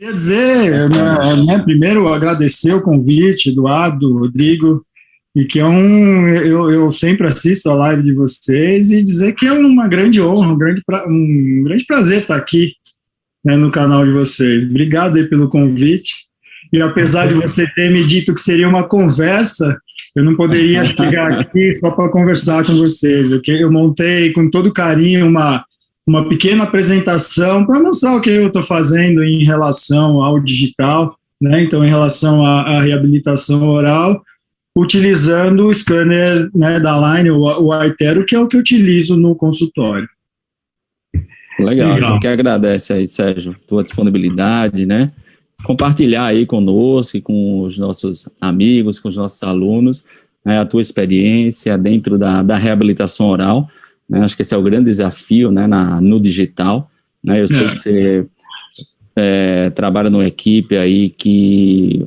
Quer dizer, primeiro agradecer o convite, Eduardo, Rodrigo, e que eu sempre assisto a live de vocês e dizer que é uma grande honra, um grande prazer estar aqui, né, no canal de vocês. Obrigado aí pelo convite. E apesar de você ter me dito que seria uma conversa, eu não poderia chegar aqui só para conversar com vocês. Eu montei com todo carinho uma pequena apresentação para mostrar o que eu estou fazendo em relação ao digital, né? Então, em relação à reabilitação oral, utilizando o scanner, né, da Line, o Aitero, que é o que eu utilizo no consultório. Legal, a gente que agradece aí, Sérgio, tua disponibilidade, né? Compartilhar aí conosco e com os nossos amigos, com os nossos alunos, né, a tua experiência dentro da reabilitação oral, né? Acho que esse é o grande desafio, né, no digital, né? Eu sei que você trabalha numa equipe aí que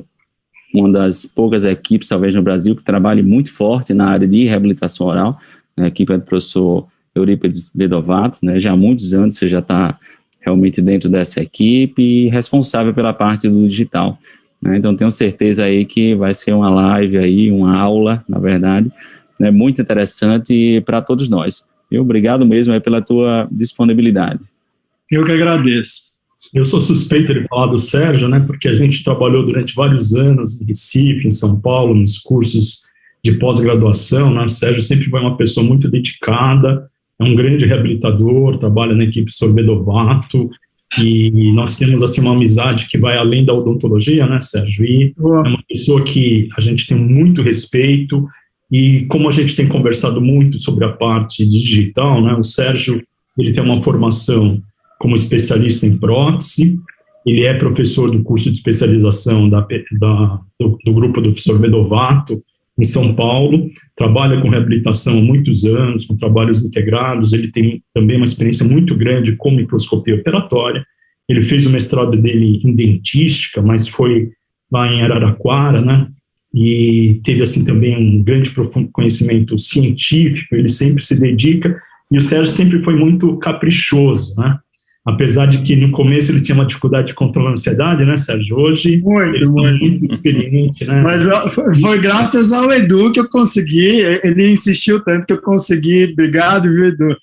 uma das poucas equipes, talvez no Brasil, que trabalha muito forte na área de reabilitação oral, né? A equipe é do professor Eurípides Vedovato, né? Já há muitos anos você já está realmente dentro dessa equipe e responsável pela parte do digital, né? Então tenho certeza aí que vai ser uma live aí, uma aula, na verdade, né, muito interessante para todos nós. E obrigado mesmo aí pela tua disponibilidade. Eu que agradeço. Eu sou suspeito de falar do Sérgio, né, porque a gente trabalhou durante vários anos em Recife, em São Paulo, nos cursos de pós-graduação, né? O Sérgio sempre foi uma pessoa muito dedicada, é um grande reabilitador, trabalha na equipe Sorvedovato, e nós temos assim uma amizade que vai além da odontologia, né, Sérgio? E é uma pessoa que a gente tem muito respeito, e como a gente tem conversado muito sobre a parte digital, né, o Sérgio, ele tem uma formação como especialista em prótese, ele é professor do curso de especialização do grupo do professor Vedovato, em São Paulo, trabalha com reabilitação há muitos anos, com trabalhos integrados, ele tem também uma experiência muito grande com microscopia operatória, ele fez o mestrado dele em dentística, mas foi lá em Araraquara, né, e teve assim também um grande profundo conhecimento científico, ele sempre se dedica, e o Sérgio sempre foi muito caprichoso, né, apesar de que no começo ele tinha uma dificuldade de controlar a ansiedade, né, Sérgio? Hoje ele está muito experiente, né? Mas foi graças ao Edu que eu consegui, ele insistiu tanto que eu consegui, obrigado, viu, Edu,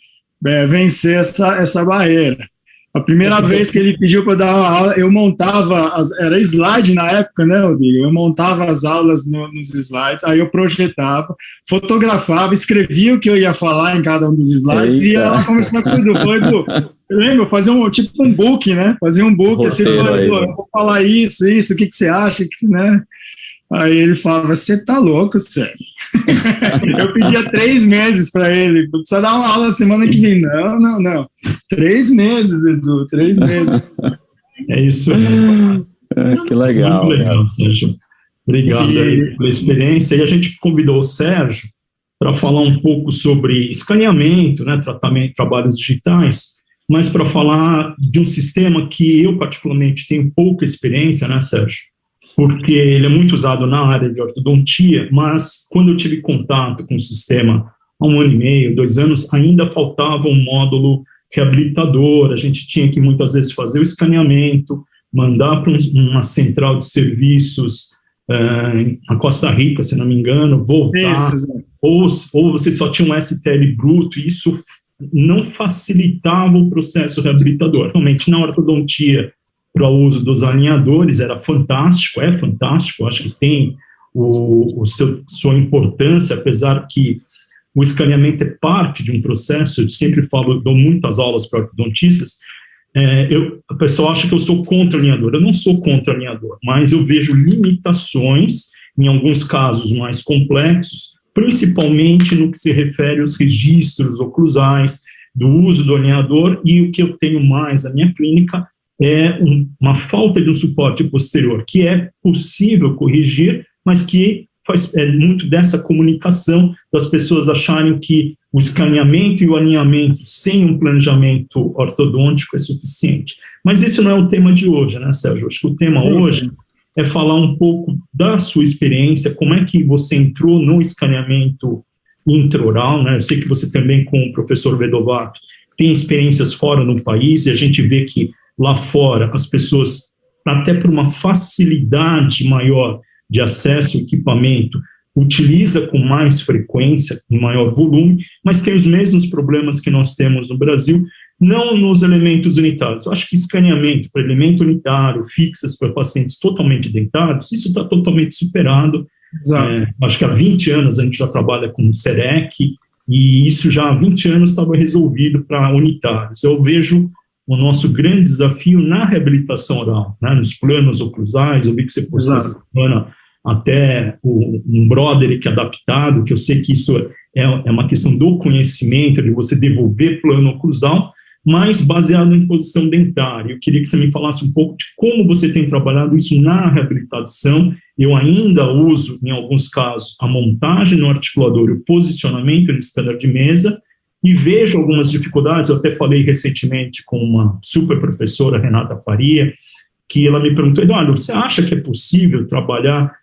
vencer essa barreira. A primeira vez que ele pediu para dar uma aula, eu montava, era slide na época, né, Rodrigo? Eu montava as aulas nos slides, aí eu projetava, fotografava, escrevia o que eu ia falar em cada um dos slides. Eita. E ia lá conversar com o Edu. Falei, Edu, eu lembro, fazia um book, né? Fazia um book, assim, falei, Edu, eu vou falar isso, o que você acha, né? Aí ele falava, você tá louco, Sérgio? Eu pedia 3 meses para ele, precisa dar uma aula semana que vem. Não. 3 meses, Edu, 3 meses. É isso. Que legal. Muito legal, Sérgio. Obrigado pela experiência. E a gente convidou o Sérgio para falar um pouco sobre escaneamento, né, tratamento, trabalhos digitais, mas para falar de um sistema que eu particularmente tenho pouca experiência, né, Sérgio? Porque ele é muito usado na área de ortodontia, mas quando eu tive contato com o sistema há 1 ano e meio, 2 anos, ainda faltava um módulo reabilitador, a gente tinha que muitas vezes fazer o escaneamento, mandar para uma central de serviços na Costa Rica, se não me engano, voltar, ou você só tinha um STL bruto, e isso não facilitava o processo reabilitador. Realmente, na ortodontia, para o uso dos alinhadores, era fantástico, é fantástico, acho que tem sua importância, apesar que o escaneamento é parte de um processo, eu sempre dou muitas aulas para ortodontistas, a pessoa acha que eu sou contra alinhador, eu não sou contra alinhador, mas eu vejo limitações, em alguns casos mais complexos, principalmente no que se refere aos registros oclusais, do uso do alinhador, e o que eu tenho mais na minha clínica é uma falta de um suporte posterior, que é possível corrigir, mas que faz muito dessa comunicação das pessoas acharem que o escaneamento e o alinhamento sem um planejamento ortodôntico é suficiente. Mas esse não é o tema de hoje, né, Sérgio? Acho que o tema hoje é falar um pouco da sua experiência, como é que você entrou no escaneamento intraoral, né? Eu sei que você também, com o professor Vedovato, tem experiências fora no país, e a gente vê que lá fora as pessoas até por uma facilidade maior de acesso ao equipamento, utiliza com mais frequência, com maior volume, mas tem os mesmos problemas que nós temos no Brasil, não nos elementos unitários. Eu acho que escaneamento para elemento unitário, fixas para pacientes totalmente dentados, isso está totalmente superado. Acho que há 20 anos a gente já trabalha com CEREC, e isso já há 20 anos estava resolvido para unitários. Eu vejo o nosso grande desafio na reabilitação oral, né, nos planos oclusais. Eu vi que você postou essa semana até um Broderick adaptado, que eu sei que isso é uma questão do conhecimento, de você devolver plano oclusal, mas baseado em posição dentária. Eu queria que você me falasse um pouco de como você tem trabalhado isso na reabilitação. Eu ainda uso, em alguns casos, a montagem no articulador e o posicionamento no scanner de mesa, e vejo algumas dificuldades. Eu até falei recentemente com uma super professora, Renata Faria, que ela me perguntou: Eduardo, você acha que é possível trabalhar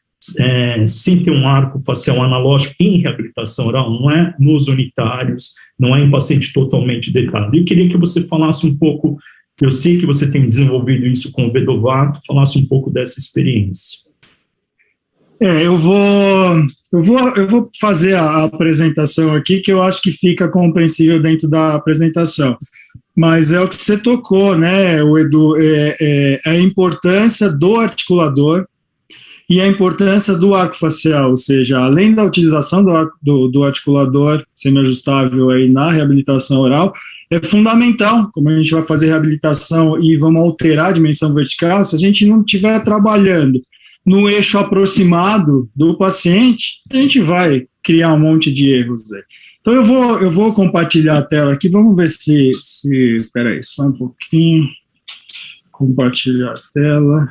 sem ter um arco facial analógico em reabilitação oral? Não é nos unitários, não é em paciente totalmente deitado. Eu queria que você falasse um pouco, eu sei que você tem desenvolvido isso com o Vedovato, falasse um pouco dessa experiência. Eu vou fazer a apresentação aqui, que eu acho que fica compreensível dentro da apresentação. Mas é o que você tocou, né, o Edu, a importância do articulador e a importância do arco facial, ou seja, além da utilização do articulador semiajustável aí na reabilitação oral, é fundamental, como a gente vai fazer reabilitação e vamos alterar a dimensão vertical, se a gente não estiver trabalhando no eixo aproximado do paciente, a gente vai criar um monte de erros aí. Então eu vou compartilhar a tela aqui, vamos ver se peraí, só um pouquinho, compartilhar a tela.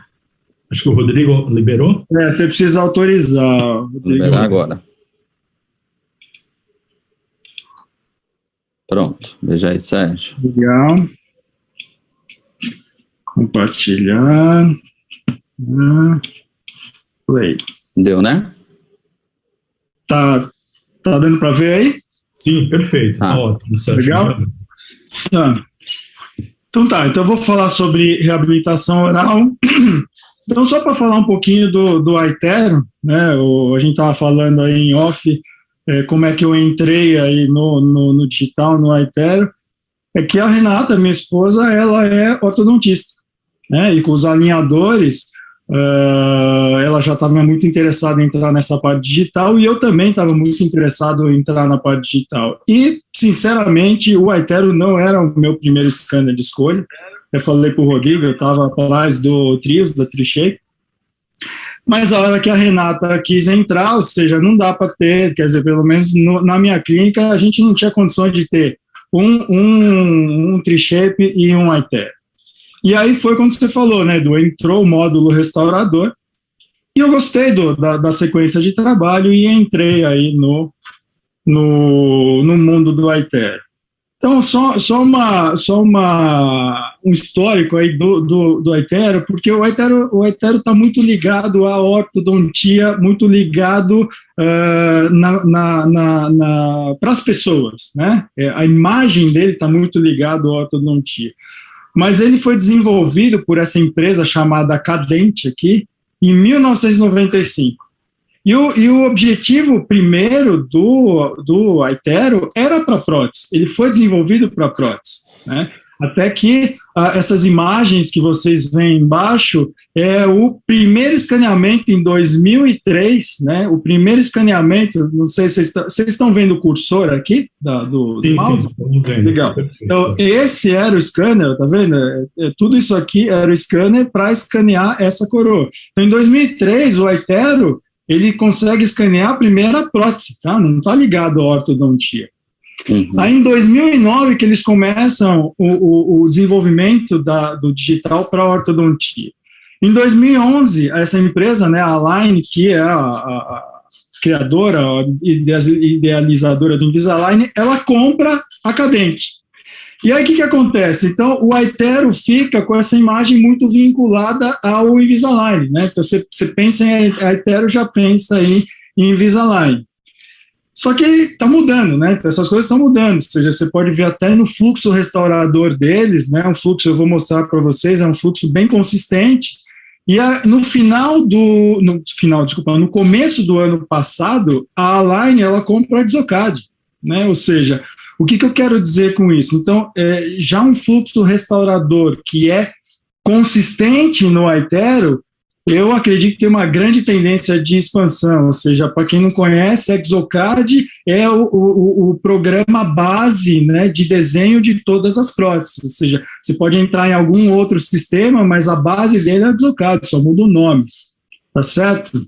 Acho que o Rodrigo liberou. Você precisa autorizar, Rodrigo. Liberar agora. Pronto, veja aí, Sérgio. Legal. Compartilhar. Play. Deu, né? Tá dando para ver aí? Sim, perfeito. Ótimo, Sérgio. Legal? Então eu vou falar sobre reabilitação oral. Então, só para falar um pouquinho do iTero, né, a gente estava falando aí em off, como é que eu entrei aí no digital, no iTero, é que a Renata, minha esposa, ela é ortodontista, né, e com os alinhadores, ela já estava muito interessada em entrar nessa parte digital, e eu também estava muito interessado em entrar na parte digital. E, sinceramente, o iTero não era o meu primeiro scanner de escolha. Eu falei para o Rodrigo, eu estava atrás do Trios, da Trishape, mas a hora que a Renata quis entrar, ou seja, não dá para ter, quer dizer, pelo menos na minha clínica, a gente não tinha condições de ter um Trishape e um iTero. E aí foi quando você falou, né, entrou o módulo restaurador, e eu gostei da sequência de trabalho e entrei aí no mundo do iTero. Então, só um histórico aí do iTero, porque o iTero está muito ligado à ortodontia, muito ligado para as pessoas, né? A imagem dele está muito ligada à ortodontia. Mas ele foi desenvolvido por essa empresa chamada Cadente aqui, em 1995. E o objetivo primeiro do iTero era para prótese, ele foi desenvolvido para prótese, né? Até que essas imagens que vocês veem embaixo é o primeiro escaneamento em 2003, né? O primeiro escaneamento, não sei se vocês estão vendo o cursor aqui do mouse? Sim, estamos vendo. Legal. Então, esse era o scanner, tá vendo? Tudo isso aqui era o scanner para escanear essa coroa. Então, em 2003, o iTero ele consegue escanear a primeira prótese, tá? Não está ligado à ortodontia. Uhum. Aí, em 2009, que eles começam o desenvolvimento do digital para a ortodontia. Em 2011, essa empresa, né, a Align, que é a criadora, a idealizadora do Invisalign, ela compra a Cadente. E aí, o que acontece? Então, o iTero fica com essa imagem muito vinculada ao Invisalign, né? Então, você pensa em iTero, já pensa aí em Invisalign. Só que está mudando, né? Então, essas coisas estão mudando, ou seja, você pode ver até no fluxo restaurador deles, né? Um fluxo, eu vou mostrar para vocês, é um fluxo bem consistente, E no começo do ano passado, a Align, ela compra a Exocad, né? Ou seja, o que eu quero dizer com isso? Então, já um fluxo restaurador que é consistente no Aitero, eu acredito que tem uma grande tendência de expansão, ou seja, para quem não conhece, Exocad é o programa base, né, de desenho de todas as próteses, ou seja, você pode entrar em algum outro sistema, mas a base dele é Exocad, só muda o nome, tá certo?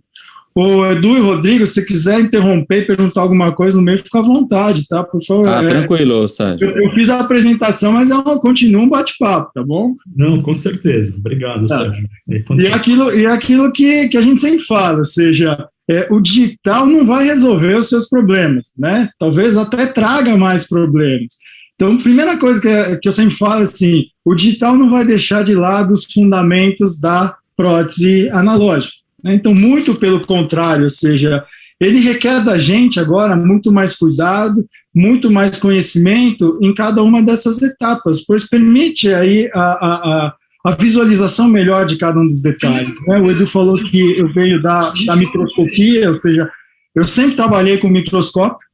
O Edu e Rodrigo, se quiser interromper e perguntar alguma coisa no meio, fica à vontade, tá? Por favor. Tranquilo, Sérgio. Eu fiz a apresentação, mas continua um bate-papo, tá bom? Não, com certeza. Obrigado, Sérgio. E aquilo que a gente sempre fala, ou seja, o digital não vai resolver os seus problemas, né? Talvez até traga mais problemas. Então, primeira coisa que eu sempre falo, assim, o digital não vai deixar de lado os fundamentos da prótese analógica. Então, muito pelo contrário, ou seja, ele requer da gente agora muito mais cuidado, muito mais conhecimento em cada uma dessas etapas, pois permite aí a visualização melhor de cada um dos detalhes, né? O Edu falou que eu venho da microscopia, ou seja, eu sempre trabalhei com microscópio,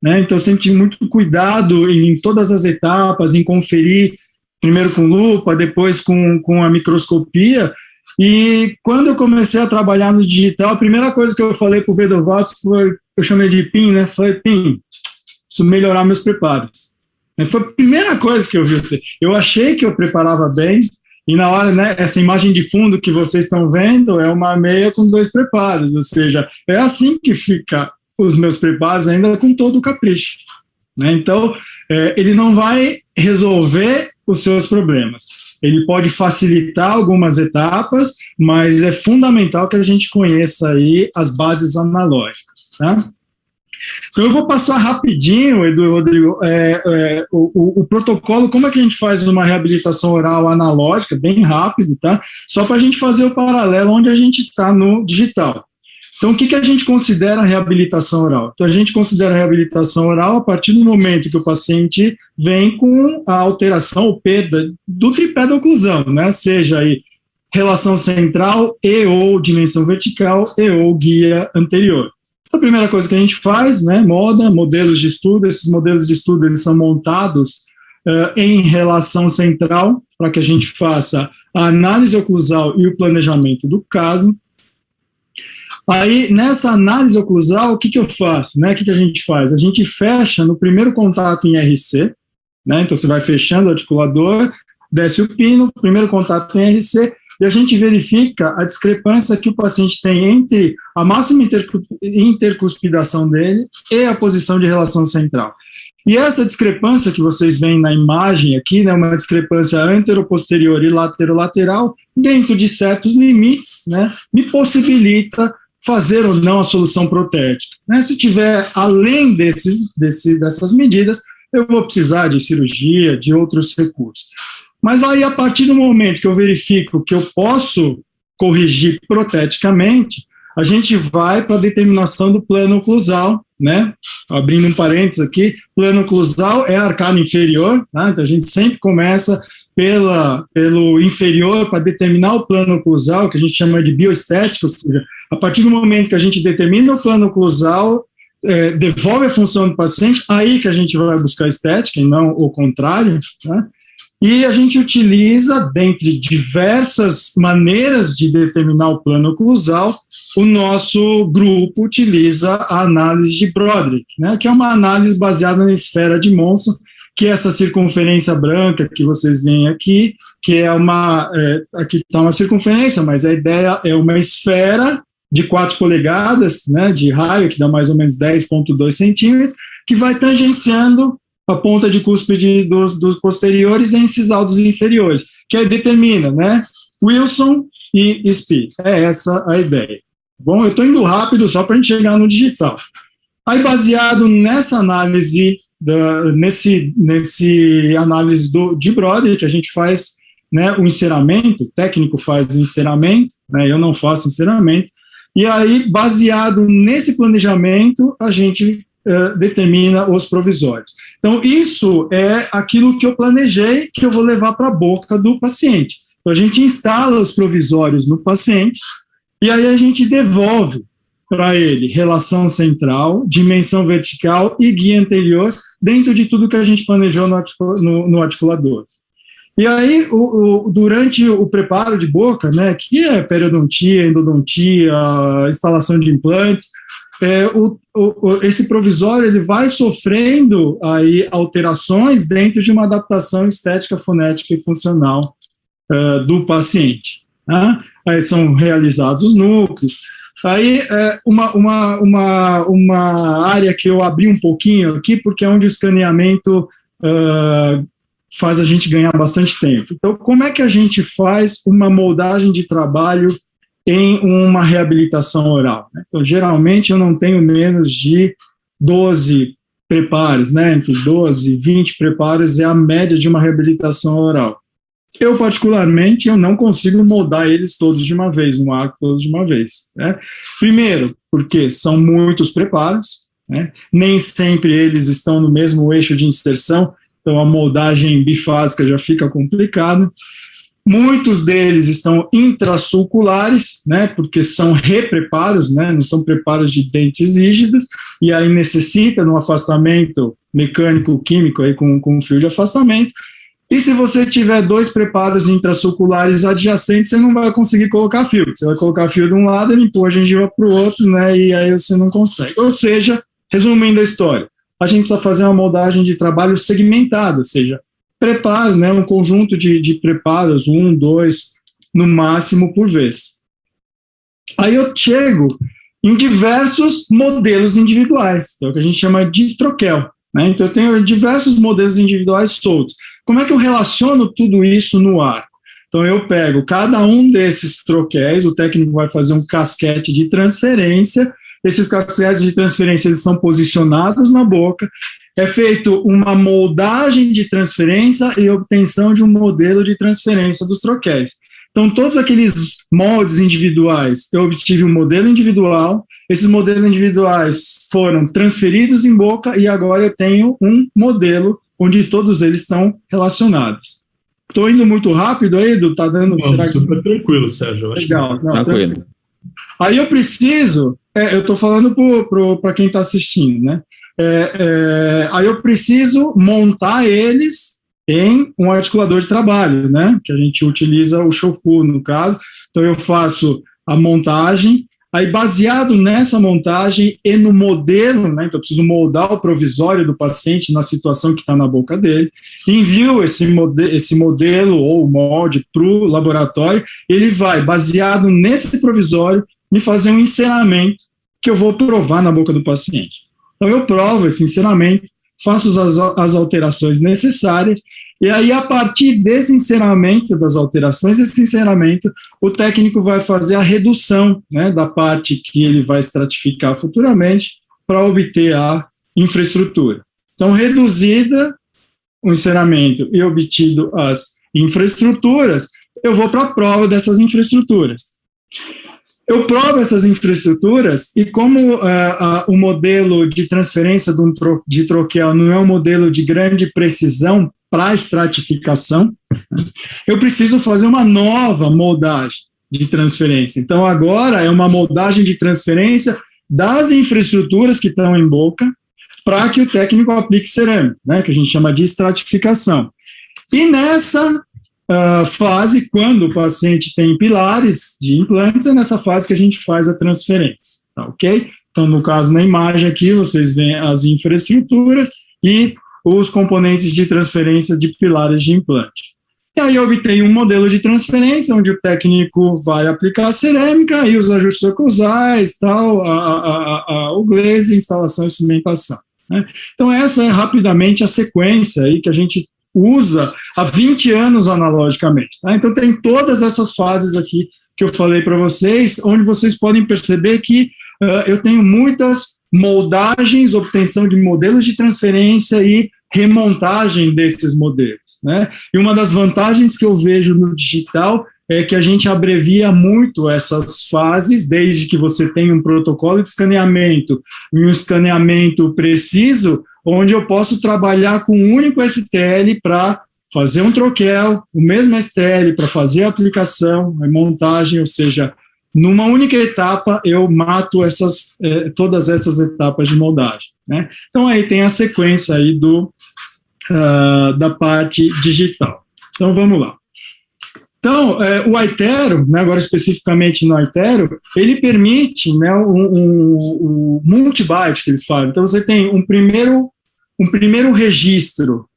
né? Então eu sempre tive muito cuidado em todas as etapas, em conferir primeiro com lupa, depois com a microscopia. E quando eu comecei a trabalhar no digital, a primeira coisa que eu falei para o Vedovato foi, eu chamei de PIN, né? Falei, PIN, preciso melhorar meus preparos. Foi a primeira coisa que eu vi. Eu achei que eu preparava bem, e na hora, né, essa imagem de fundo que vocês estão vendo é uma meia com 2 preparos, ou seja, é assim que fica os meus preparos, ainda com todo o capricho, né? Então, ele não vai resolver os seus problemas. Ele pode facilitar algumas etapas, mas é fundamental que a gente conheça aí as bases analógicas, tá? Então eu vou passar rapidinho, Edu e Rodrigo, o protocolo, como é que a gente faz uma reabilitação oral analógica, bem rápido, tá? Só para a gente fazer o paralelo onde a gente está no digital. Então, o que a gente considera reabilitação oral? Então, a gente considera reabilitação oral a partir do momento que o paciente vem com a alteração ou perda do tripé da oclusão, né? Seja aí relação central e ou dimensão vertical e ou guia anterior. Então, a primeira coisa que a gente faz, né, modelos de estudo. Esses modelos de estudo eles são montados em relação central para que a gente faça a análise oclusal e o planejamento do caso. Aí, nessa análise oclusal, o que eu faço? Né? O que a gente faz? A gente fecha no primeiro contato em RC, né? Então você vai fechando o articulador, desce o pino, primeiro contato em RC, e a gente verifica a discrepância que o paciente tem entre a máxima intercuspidação dele e a posição de relação central. E essa discrepância que vocês veem na imagem aqui, né, uma discrepância antero-posterior e latero-lateral, dentro de certos limites, né, me possibilita fazer ou não a solução protética, né? Se tiver além dessas medidas, eu vou precisar de cirurgia, de outros recursos. Mas aí, a partir do momento que eu verifico que eu posso corrigir proteticamente, a gente vai para a determinação do plano oclusal, né? Abrindo um parênteses aqui, plano oclusal é arcado inferior, tá? Então a gente sempre começa pelo inferior para determinar o plano oclusal, que a gente chama de bioestética, ou seja, a partir do momento que a gente determina o plano oclusal, devolve a função do paciente, aí que a gente vai buscar estética, e não o contrário, tá? E a gente utiliza, dentre diversas maneiras de determinar o plano oclusal, o nosso grupo utiliza a análise de Broderick, né, que é uma análise baseada na esfera de Monson, que é essa circunferência branca que vocês veem aqui, que é aqui está uma circunferência, mas a ideia é uma esfera de 4 polegadas, né, de raio, que dá mais ou menos 10,2 centímetros, que vai tangenciando a ponta de cúspide dos posteriores e incisal dos inferiores, que aí determina, né, Wilson e Spee. É essa a ideia. Bom, eu estou indo rápido só para a gente chegar no digital. Aí, baseado nessa análise, nesse análise de Broderick, que a gente faz, né, o enceramento, o técnico faz o enceramento, né, eu não faço enceramento, e aí, baseado nesse planejamento, a gente determina os provisórios. Então, isso é aquilo que eu planejei, que eu vou levar para a boca do paciente. Então, a gente instala os provisórios no paciente e aí a gente devolve para ele relação central, dimensão vertical e guia anterior dentro de tudo que a gente planejou no articulador. E aí, durante o preparo de boca, né, que é periodontia, endodontia, instalação de implantes, esse provisório ele vai sofrendo aí alterações dentro de uma adaptação estética, fonética e funcional do paciente. Né? Aí são realizados os núcleos. Aí, uma área que eu abri um pouquinho aqui, porque é onde o escaneamento faz a gente ganhar bastante tempo. Então, como é que a gente faz uma moldagem de trabalho em uma reabilitação oral? Né? Então, geralmente, eu não tenho menos de 12 preparos, né? Entre 12 e 20 preparos é a média de uma reabilitação oral. Eu, particularmente, eu não consigo moldar eles todos de uma vez, um arco todos de uma vez. Né? Primeiro, porque são muitos preparos, né? Nem sempre eles estão no mesmo eixo de inserção, então a moldagem bifásica já fica complicada. Muitos deles estão intrasulculares, né? Porque são repreparos, né? Não são preparos de dentes rígidos, e aí necessita de um afastamento mecânico-químico aí com fio de afastamento. E se você tiver 2 preparos intrasulculares adjacentes, você não vai conseguir colocar fio. Você vai colocar fio de um lado, ele empurra a gengiva para o outro, né? E aí você não consegue. Ou seja, resumindo a história, a gente precisa fazer uma moldagem de trabalho segmentada, ou seja, preparo, né? Um conjunto de preparos, 1, 2, no máximo por vez. Aí eu chego em diversos modelos individuais, que é o que a gente chama de troquel. Né? Então eu tenho diversos modelos individuais soltos. Como é que eu relaciono tudo isso no arco? Então, eu pego cada um desses troquéis, o técnico vai fazer um casquete de transferência, esses casquetes de transferência eles são posicionados na boca, é feito uma moldagem de transferência e obtenção de um modelo de transferência dos troquéis. Então, todos aqueles moldes individuais, eu obtive um modelo individual, esses modelos individuais foram transferidos em boca e agora eu tenho um modelo onde todos eles estão relacionados. Estou indo muito rápido aí, Edu? Está dando... Não, super tranquilo, Sérgio. Legal. Tranquilo. Aí eu preciso... eu estou falando para quem está assistindo, né? Aí eu preciso montar eles em um articulador de trabalho, né? Que a gente utiliza o Shofu, no caso. Então eu faço a montagem. Aí, baseado nessa montagem e no modelo, né, então eu preciso moldar o provisório do paciente na situação que está na boca dele, envio esse modelo ou molde para o laboratório, ele vai, baseado nesse provisório, me fazer um enceramento que eu vou provar na boca do paciente. Então, eu provo esse enceramento, faço as alterações necessárias, e aí, a partir desse enceramento, das alterações desse enceramento, o técnico vai fazer a redução, né, da parte que ele vai estratificar futuramente para obter a infraestrutura. Então, reduzida o enceramento e obtido as infraestruturas, eu vou para a prova dessas infraestruturas. Eu provo essas infraestruturas e como o modelo de transferência de troquel não é um modelo de grande precisão para estratificação, eu preciso fazer uma nova moldagem de transferência. Então, agora é uma moldagem de transferência das infraestruturas que estão em boca para que o técnico aplique cerâmica, né, que a gente chama de estratificação. E nessa fase, quando o paciente tem pilares de implantes, é nessa fase que a gente faz a transferência, tá, ok? Então, no caso, na imagem aqui, vocês veem as infraestruturas e os componentes de transferência de pilares de implante. E aí eu obtenho um modelo de transferência, onde o técnico vai aplicar a cerâmica e os ajustes oclusais, tal, o glaze, instalação e cimentação. Né? Então, essa é rapidamente a sequência aí que a gente usa há 20 anos analogicamente. Tá? Então, tem todas essas fases aqui que eu falei para vocês, onde vocês podem perceber que eu tenho muitas moldagens, obtenção de modelos de transferência e remontagem desses modelos, né? E uma das vantagens que eu vejo no digital é que a gente abrevia muito essas fases, desde que você tem um protocolo de escaneamento e um escaneamento preciso, onde eu posso trabalhar com um único STL para fazer um troquel, o mesmo STL para fazer a aplicação, a montagem, ou seja, numa única etapa eu mato todas essas etapas de moldagem, né? Então aí tem a sequência aí da parte digital. Então vamos lá. Então, o Aitero, né, agora especificamente no Aitero, ele permite, né, o multi-byte que eles falam. Então, você tem um primeiro registro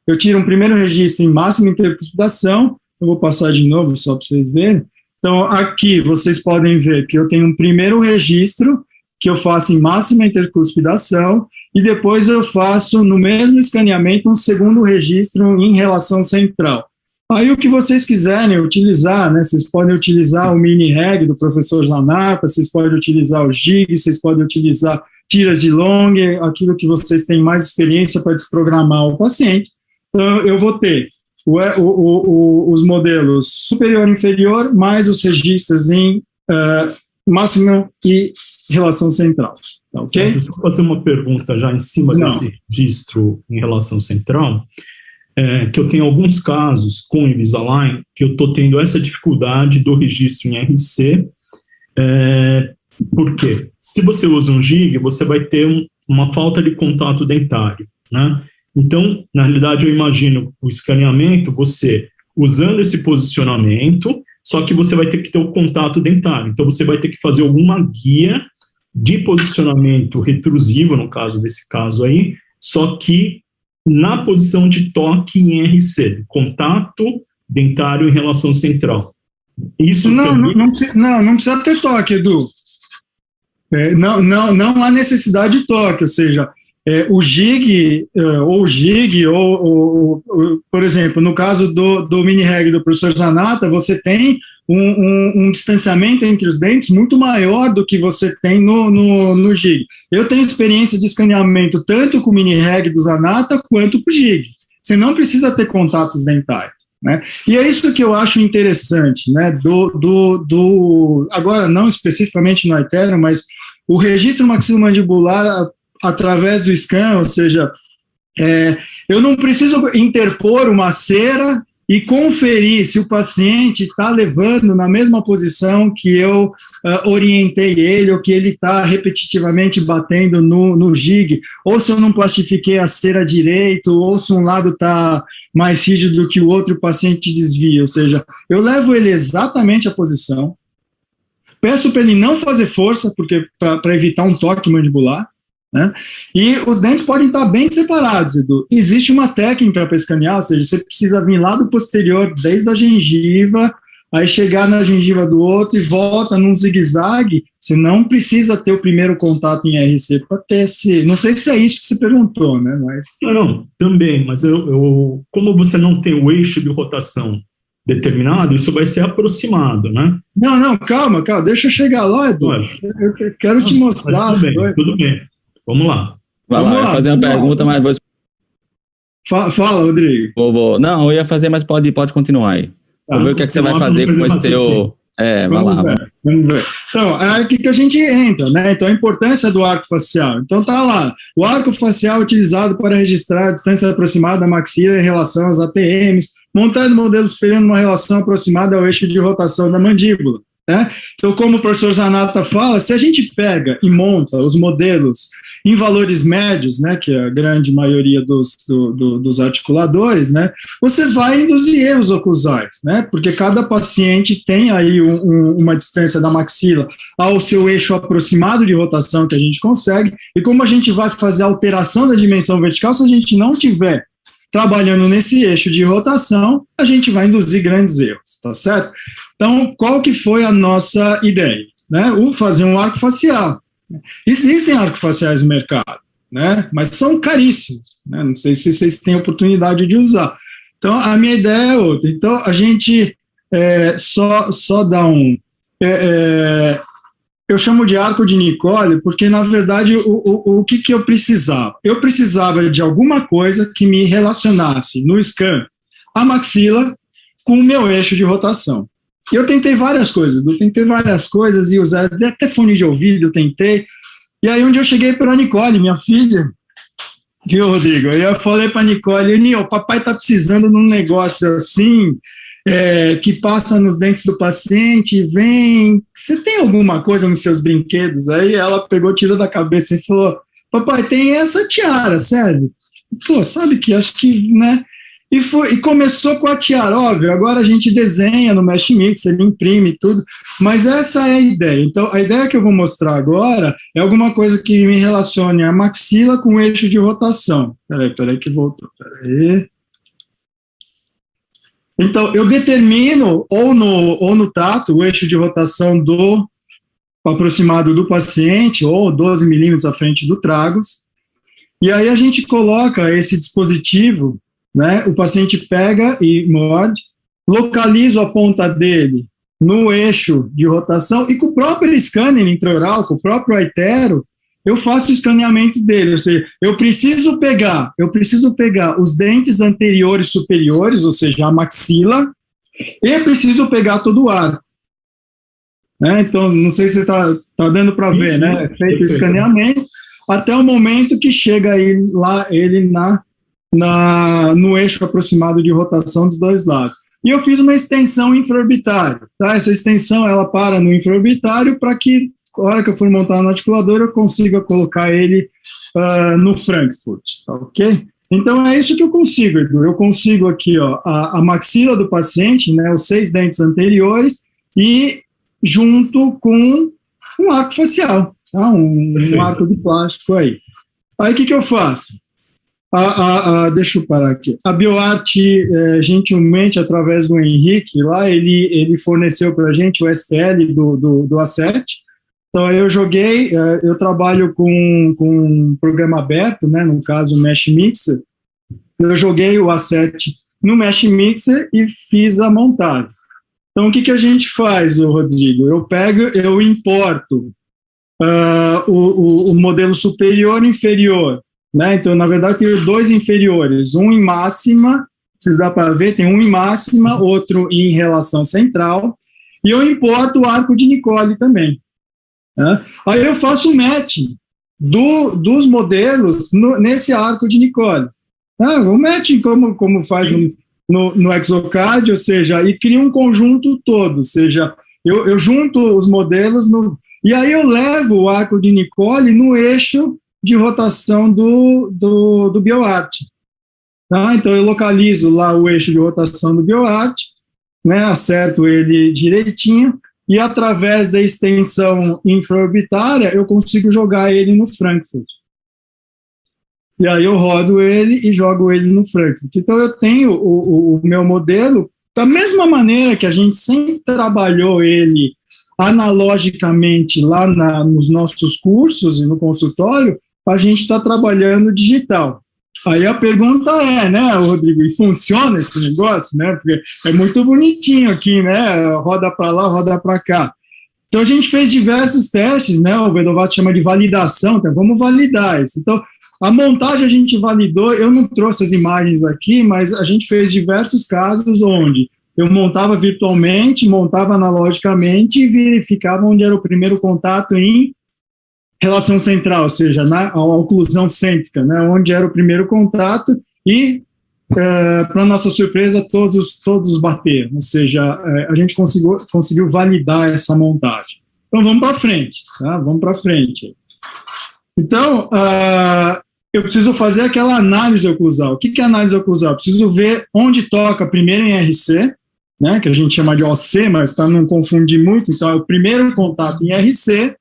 eu tiro um primeiro registro em máxima intercuspidação, eu vou passar de novo só para vocês verem. Então, aqui vocês podem ver que eu tenho um primeiro registro que eu faço em máxima intercuspidação e depois eu faço, no mesmo escaneamento, um segundo registro em relação central. Aí o que vocês quiserem utilizar, né, vocês podem utilizar o mini-reg do professor Zanata, vocês podem utilizar o GIG, vocês podem utilizar tiras de long, aquilo que vocês têm mais experiência para desprogramar o paciente. Então, eu vou ter os modelos superior e inferior, mais os registros em máxima e relação central. Tá, ok? Deixa eu fazer uma pergunta já em cima desse registro em relação central. Que eu tenho alguns casos com o Invisalign que eu estou tendo essa dificuldade do registro em RC. Por quê? Se você usa um GIG, você vai ter uma falta de contato dentário, né? Então, na realidade, eu imagino o escaneamento, você usando esse posicionamento, só que você vai ter que ter o contato dentário. Então, você vai ter que fazer alguma guia de posicionamento retrusivo, no caso desse caso aí, só que na posição de toque em RC, contato dentário em relação central. Isso não precisa ter toque, Edu. Não há necessidade de toque, ou seja, o GIG, por exemplo, no caso do mini-reg do professor Zanata, você tem um distanciamento entre os dentes muito maior do que você tem no GIG. Eu tenho experiência de escaneamento tanto com o mini-reg do Zanata quanto com o GIG. Você não precisa ter contatos dentários, né? E é isso que eu acho interessante, né? Agora, não especificamente no Aitero, mas o registro maxilomandibular através do scan, ou seja, eu não preciso interpor uma cera e conferir se o paciente está levando na mesma posição que eu orientei ele, ou que ele está repetitivamente batendo no GIG, ou se eu não plastifiquei a cera direito, ou se um lado está mais rígido do que o outro, o paciente desvia. Ou seja, eu levo ele exatamente à posição, peço para ele não fazer força, para evitar um toque mandibular, né? E os dentes podem estar bem separados, Edu. Existe uma técnica para escanear, ou seja, você precisa vir lá do posterior, desde a gengiva, aí chegar na gengiva do outro e volta num zigue-zague. Você não precisa ter o primeiro contato em RC para ter esse... Não sei se é isso que você perguntou, né? Mas... Não, também, mas como você não tem o eixo de rotação determinado, isso vai ser aproximado, né? Não, calma, deixa eu chegar lá, Edu. Eu quero te mostrar. Tudo bem. Vamos lá. Vai lá, eu ia fazer uma pergunta, mas vou... Fala, Rodrigo. Não, eu ia fazer, mas pode continuar aí. Vou ver o que você vai fazer com esse teu... vai lá. Vamos ver. Então, é aqui que a gente entra, né? Então, a importância do arco facial. Então, tá lá. O arco facial é utilizado para registrar a distância aproximada da maxila em relação às APMs, montando modelos superior numa relação aproximada ao eixo de rotação da mandíbula, né? Então, como o professor Zanata fala, se a gente pega e monta os modelos em valores médios, né, que é a grande maioria dos articuladores, né, você vai induzir erros oclusais, né, porque cada paciente tem aí uma distância da maxila ao seu eixo aproximado de rotação que a gente consegue, e como a gente vai fazer a alteração da dimensão vertical, se a gente não tiver trabalhando nesse eixo de rotação, a gente vai induzir grandes erros, tá certo? Então, qual que foi a nossa ideia? Né, fazer um arco facial. Existem arcos faciais no mercado, né? Mas são caríssimos, né? Não sei se vocês têm oportunidade de usar. Então, a minha ideia é outra. Então, a gente só dá eu chamo de arco de Nicole, porque, na verdade, o que eu precisava? Eu precisava de alguma coisa que me relacionasse no scan a maxila com o meu eixo de rotação. Eu tentei várias coisas e usar até fone de ouvido, eu tentei. E aí, onde eu cheguei para a Nicole, minha filha, Viu, Rodrigo? Eu falei para a Nicole, o papai está precisando de um negócio assim, que passa nos dentes do paciente e vem. Você tem alguma coisa nos seus brinquedos? Aí ela pegou, tirou da cabeça e falou: papai, tem essa tiara, sério? Pô, sabe que acho que, né? E começou com a tiara, óbvio, agora a gente desenha no Mesh Mix, ele imprime tudo, mas essa é a ideia. Então, a ideia que eu vou mostrar agora é alguma coisa que me relacione a maxila com o eixo de rotação. Peraí que voltou, peraí. Então, eu determino, ou no tato, o eixo de rotação do aproximado do paciente, ou 12 milímetros à frente do tragus, e aí a gente coloca esse dispositivo, né, o paciente pega e morde, localizo a ponta dele no eixo de rotação, e com o próprio scanner intraoral, com o próprio aitero, eu faço o escaneamento dele, ou seja, eu preciso pegar os dentes anteriores superiores, ou seja, a maxila, e preciso pegar todo o arco. Então, não sei se está dando para ver, né? Feito o escaneamento, até o momento que chega ele no eixo aproximado de rotação dos dois lados. E eu fiz uma extensão infraorbitária, tá? Essa extensão, ela para no infraorbitário para que, na hora que eu for montar no articulador, eu consiga colocar ele no Frankfurt, tá ok? Então, é isso que eu consigo, Edu. Eu consigo aqui, ó, a maxila do paciente, né, os 6 dentes anteriores, e junto com um arco facial, tá? Um arco de plástico aí. Aí, o que eu faço? Deixa eu parar aqui. A BioArt, gentilmente, através do Henrique, lá, ele forneceu para a gente o STL do A7. Então, eu trabalho com um programa aberto, né, no caso, o Mesh Mixer. Eu joguei o A7 no Mesh Mixer e fiz a montagem. Então, o que a gente faz, Rodrigo? Eu importo o modelo superior e inferior, né? Então, na verdade, eu tenho 2 inferiores, um em máxima, vocês dá para ver, tem um em máxima, outro em relação central, e eu importo o arco de Nicole também. Né? Aí eu faço o matching dos modelos nesse arco de Nicole. O matching como faz no Exocad, ou seja, e cria um conjunto todo, ou seja, eu junto os modelos, e aí eu levo o arco de Nicole no eixo de rotação do BioArt. Tá? Então, eu localizo lá o eixo de rotação do BioArt, né, acerto ele direitinho, e através da extensão infraorbitária, eu consigo jogar ele no Frankfurt. E aí eu rodo ele e jogo ele no Frankfurt. Então, eu tenho o meu modelo, da mesma maneira que a gente sempre trabalhou ele analogicamente lá nos nossos cursos e no consultório, a gente está trabalhando digital. Aí a pergunta é, né, Rodrigo, e funciona esse negócio, né? Porque é muito bonitinho aqui, né? Roda para lá, roda para cá. Então a gente fez diversos testes, né? O Vedovato chama de validação, então vamos validar isso. Então a montagem a gente validou, eu não trouxe as imagens aqui, mas a gente fez diversos casos onde eu montava virtualmente, montava analogicamente e verificava onde era o primeiro contato em relação central, ou seja, a oclusão cêntrica, né, onde era o primeiro contato e, para nossa surpresa, todos bateram, ou seja, a gente conseguiu validar essa montagem. Então, vamos para frente, tá? Vamos para frente. Então, eu preciso fazer aquela análise oclusal. O que é análise oclusal? Eu preciso ver onde toca primeiro em RC, né, que a gente chama de OC, mas para não confundir muito, então é o primeiro contato em RC.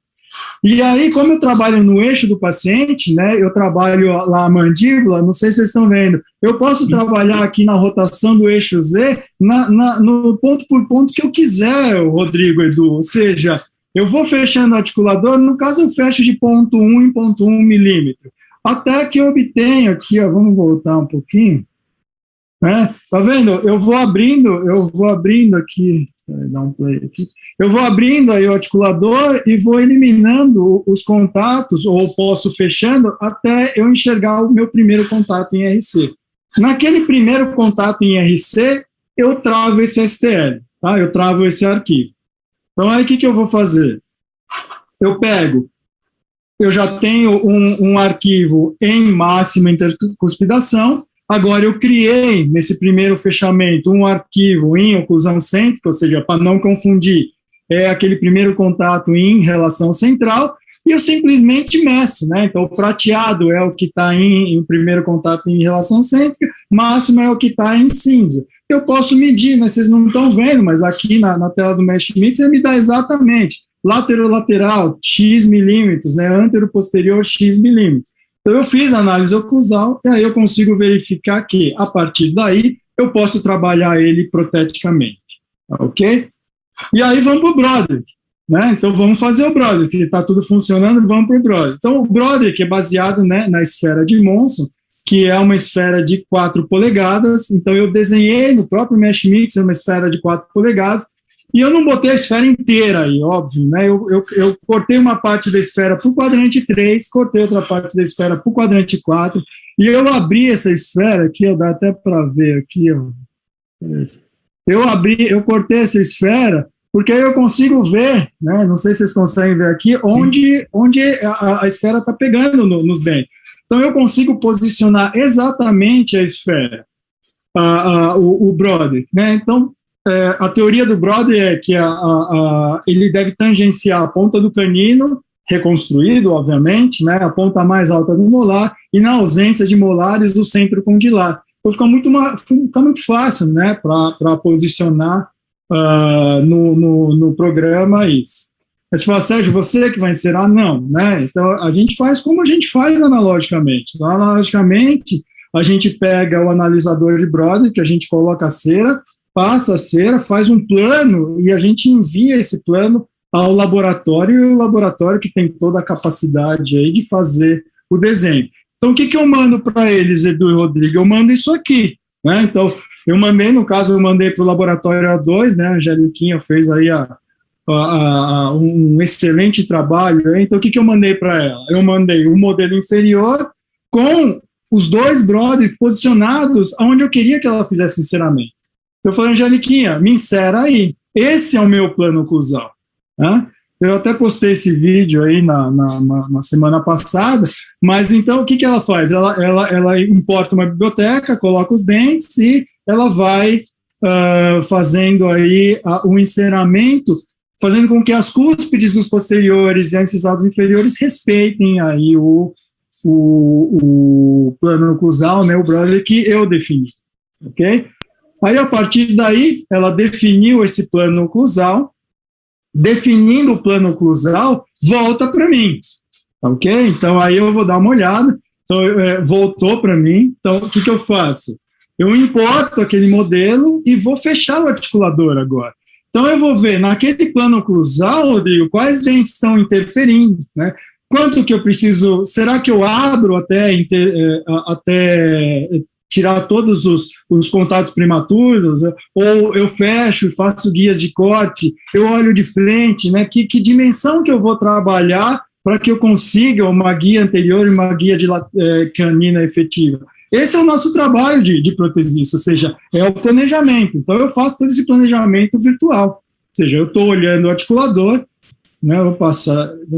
E aí, como eu trabalho no eixo do paciente, né, eu trabalho lá a mandíbula, não sei se vocês estão vendo, eu posso trabalhar aqui na rotação do eixo Z, no ponto por ponto que eu quiser, Rodrigo, Edu, ou seja, eu vou fechando o articulador, no caso eu fecho de ponto 1 em ponto 1 milímetro, até que eu obtenho aqui, ó, vamos voltar um pouquinho, né, tá vendo? Eu vou abrindo aqui, dar um play aqui. Eu vou abrindo aí o articulador e vou eliminando os contatos, ou posso fechando, até eu enxergar o meu primeiro contato em RC. Naquele primeiro contato em RC, eu travo esse STL, tá? Eu travo esse arquivo. Então, aí o que eu vou fazer? Eu pego eu já tenho um arquivo em máxima intercuspidação. Agora, eu criei, nesse primeiro fechamento, um arquivo em oclusão cêntrica, ou seja, para não confundir, é aquele primeiro contato em relação central, e eu simplesmente meço, né? Então, o prateado é o que está em primeiro contato em relação cêntrica, máxima é o que está em cinza. Eu posso medir, né? Vocês não estão vendo, mas aqui na tela do Mesh Mix ele me dá exatamente lateral, X milímetros, né? Antero-posterior, X milímetros. Então, eu fiz a análise oclusal, e aí eu consigo verificar que, a partir daí, eu posso trabalhar ele proteticamente, ok? E aí vamos para o Broderick, né? Então, vamos fazer o Broderick, que está tudo funcionando, vamos para o Broderick. Então, o Broderick é baseado, né, na esfera de Monson, que é uma esfera de 4 polegadas, então eu desenhei no próprio Mesh Mix uma esfera de 4 polegadas, e eu não botei a esfera inteira aí, óbvio, né? Eu cortei uma parte da esfera para o quadrante 3, cortei outra parte da esfera para o quadrante 4, e eu abri essa esfera aqui, ó, dá até para ver aqui, ó. Eu cortei essa esfera, porque aí eu consigo ver, né? Não sei se vocês conseguem ver aqui, onde a esfera está pegando nos dentes. Então, eu consigo posicionar exatamente a esfera, o Broderick, né? Então, a teoria do Broderick é que ele deve tangenciar a ponta do canino, reconstruído, obviamente, né, a ponta mais alta do molar, e na ausência de molares, o centro condilar. Então, fica muito fácil, né, para posicionar no programa isso. Mas você fala, Sérgio, você que vai encerar? Não, né? Então, a gente faz como a gente faz analogicamente. Então, analogicamente, a gente pega o analisador de Broderick, que a gente coloca a cera, passa a cera, faz um plano e a gente envia esse plano ao laboratório, e o laboratório que tem toda a capacidade aí de fazer o desenho. Então, o que eu mando para eles, Edu e Rodrigo? Eu mando isso aqui, né? Então, eu mandei, no caso, eu mandei para o laboratório A2, né? A Angeliquinha fez aí um excelente trabalho. Então, o que eu mandei para ela? Eu mandei o modelo inferior com os 2 Broderick posicionados onde eu queria que ela fizesse o enceramento. Eu falei, Angeliquinha, me insera aí. Esse é o meu plano oclusal. Né? Eu até postei esse vídeo aí na semana passada, mas então o que ela faz? Ela importa uma biblioteca, coloca os dentes e ela vai fazendo aí o enceramento, fazendo com que as cúspides dos posteriores e as incisados inferiores respeitem aí o plano oclusal, né, o Broderick que eu defini, ok? Aí, a partir daí, ela definiu esse plano oclusal, definindo o plano oclusal, volta para mim, ok? Então, aí eu vou dar uma olhada, então, voltou para mim, então, o que eu faço? Eu importo aquele modelo e vou fechar o articulador agora. Então, eu vou ver, naquele plano oclusal, Rodrigo, quais dentes estão interferindo, né? Quanto que eu preciso, será que eu abro até tirar todos os contatos prematuros, ou eu fecho e faço guias de corte, eu olho de frente, né? Que dimensão que eu vou trabalhar para que eu consiga uma guia anterior e uma guia de canina efetiva? Esse é o nosso trabalho de protesista, ou seja, é o planejamento. Então, eu faço todo esse planejamento virtual, ou seja, eu estou olhando o articulador, né? Vamos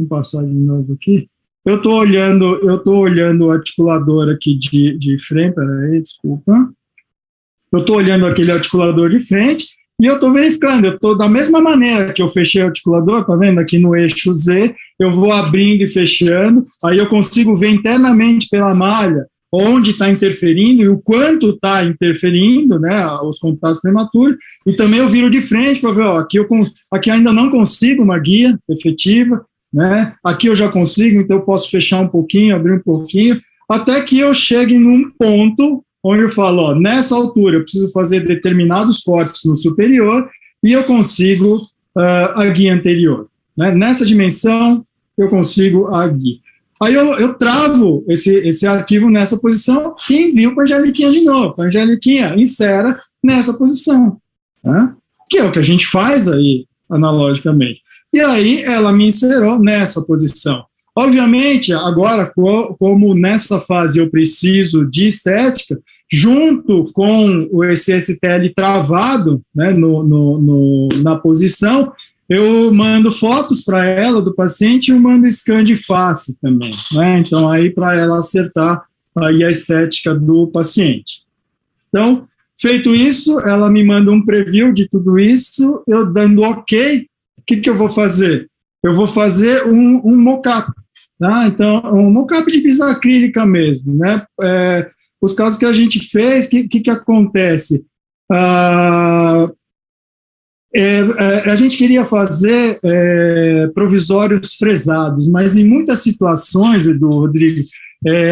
passar de novo aqui. Eu estou olhando o articulador aqui de frente, peraí, desculpa. Eu estou olhando aquele articulador de frente e eu estou verificando, eu estou da mesma maneira que eu fechei o articulador, tá vendo? Aqui no eixo Z, eu vou abrindo e fechando, aí eu consigo ver internamente pela malha onde está interferindo e o quanto está interferindo, né, os contatos prematuros, e também eu viro de frente para ver, ó, aqui ainda não consigo uma guia efetiva, né? Aqui eu já consigo, então eu posso fechar um pouquinho, abrir um pouquinho, até que eu chegue num ponto onde eu falo, ó, nessa altura eu preciso fazer determinados cortes no superior e eu consigo a guia anterior. Né? Nessa dimensão eu consigo a guia. Aí eu travo esse arquivo nessa posição e envio para a Angeliquinha de novo. A Angeliquinha insera nessa posição, né? Que é o que a gente faz aí analogicamente. E aí ela me inserou nessa posição. Obviamente, agora, como nessa fase eu preciso de estética, junto com esse STL travado, né, na posição, eu mando fotos para ela do paciente e eu mando scan de face também, né? Então, aí para ela acertar aí a estética do paciente. Então, feito isso, ela me manda um preview de tudo isso, eu dando ok, o que eu vou fazer? Eu vou fazer um mock-up, tá? Então, um mock-up de piso acrílica mesmo, né? Os casos que a gente fez, o que acontece? A gente queria fazer provisórios fresados, mas em muitas situações, Edu, Rodrigo,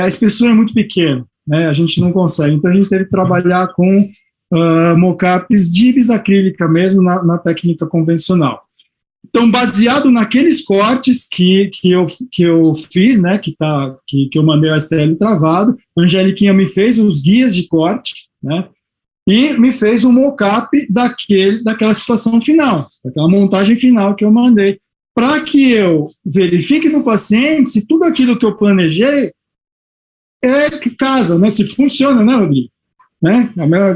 a espessura é muito pequena, né? A gente não consegue. Então, a gente teve que trabalhar com mock-ups de bisacrílica mesmo, na técnica convencional. Então, baseado naqueles cortes que eu fiz, né, que eu mandei o STL travado, a Angeliquinha me fez os guias de corte, né, e me fez um mock-up daquela situação final, daquela montagem final que eu mandei, para que eu verifique no paciente se tudo aquilo que eu planejei que casa, né, se funciona, né, Rodrigo? Né?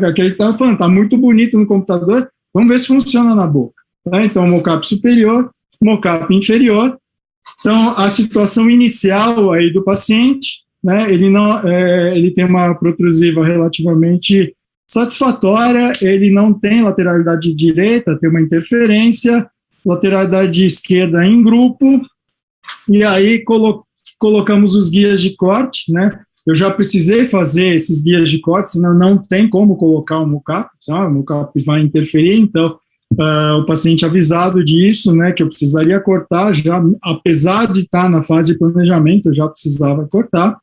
Aquele que estava falando, está muito bonito no computador, vamos ver se funciona na boca. Tá? Então, mock-up superior, mock-up inferior. Então, a situação inicial aí do paciente, né, ele tem uma protrusiva relativamente satisfatória, ele não tem lateralidade direita, tem uma interferência, lateralidade esquerda em grupo, e aí colocamos os guias de corte, né? Eu já precisei fazer esses guias de corte, senão não tem como colocar o mock-up, tá? O mock-up vai interferir, então o paciente avisado disso, né, que eu precisaria cortar, já, apesar de estar na fase de planejamento, eu já precisava cortar.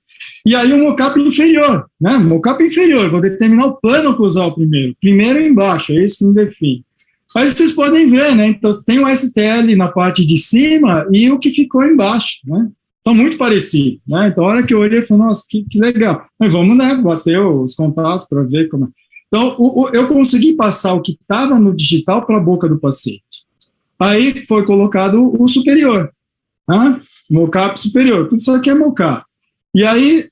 E aí o mock-up inferior, né, mock-up inferior, vou determinar o plano que usar o primeiro embaixo, é isso que me define. Aí vocês podem ver, né, então tem o STL na parte de cima e o que ficou embaixo, né, estão muito parecidos, né, então a hora que eu olhei, eu falei, nossa, que legal, mas vamos, né, bater os contatos para ver como é. Então, eu consegui passar o que estava no digital para a boca do paciente. Aí foi colocado o superior, tá? Mock-up superior, tudo isso aqui é mock-up. E aí,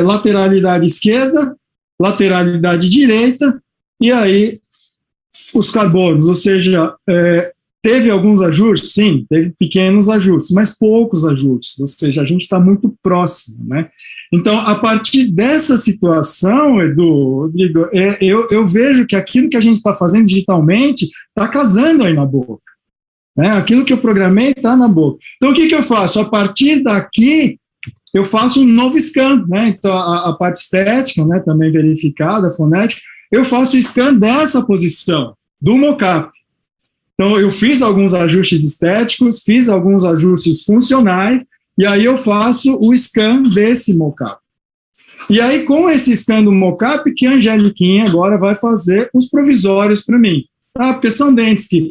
lateralidade esquerda, lateralidade direita, e aí os carbonos, ou seja, teve alguns ajustes? Sim, teve pequenos ajustes, mas poucos ajustes, ou seja, a gente está muito próximo, né? Então, a partir dessa situação, Edu, Rodrigo, eu vejo que aquilo que a gente está fazendo digitalmente está casando aí na boca, né? Aquilo que eu programei está na boca. Então, o que eu faço? A partir daqui, eu faço um novo scan, né? Então, a parte estética, né, também verificada, fonética, eu faço o scan dessa posição, do mock-up. Então, eu fiz alguns ajustes estéticos, fiz alguns ajustes funcionais, e aí eu faço o scan desse mock-up. E aí, com esse scan do mock-up, que a Angeliquinha agora vai fazer os provisórios para mim. Tá? Porque são dentes que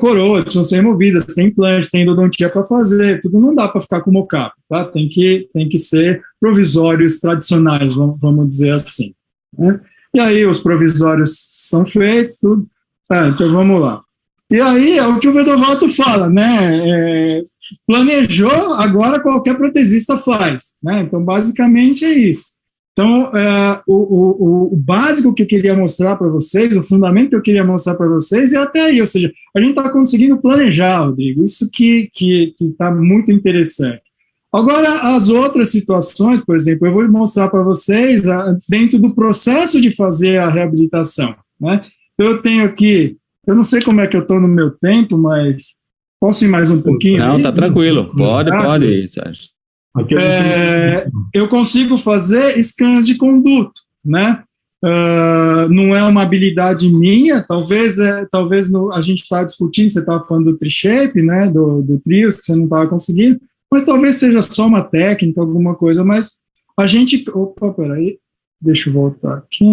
coroas, precisam ser removidas, tem implante, tem endodontia para fazer, tudo não dá para ficar com mock-up, tá? Tem que ser provisórios tradicionais, vamos dizer assim. Né? E aí, os provisórios são feitos, tudo. Então, vamos lá. E aí, é o que o Vedovato fala, né? Planejou, agora qualquer protesista faz, né? Então, basicamente é isso. Então, o básico que eu queria mostrar para vocês, o fundamento que eu queria mostrar para vocês é até aí, ou seja, a gente está conseguindo planejar, Rodrigo, isso que está muito interessante. Agora, as outras situações, por exemplo, eu vou mostrar para vocês dentro do processo de fazer a reabilitação, né? Então, eu tenho aqui, eu não sei como é que eu estou no meu tempo, mas posso ir mais um pouquinho? Não, está tranquilo, pode ir, Sérgio. Eu consigo fazer scans de conduto, né? Não é uma habilidade minha, talvez a gente está discutindo, você estava falando do Tri-Shape, né, do Trios, que você não estava conseguindo, mas talvez seja só uma técnica, alguma coisa, mas a gente... Opa, peraí, deixa eu voltar aqui.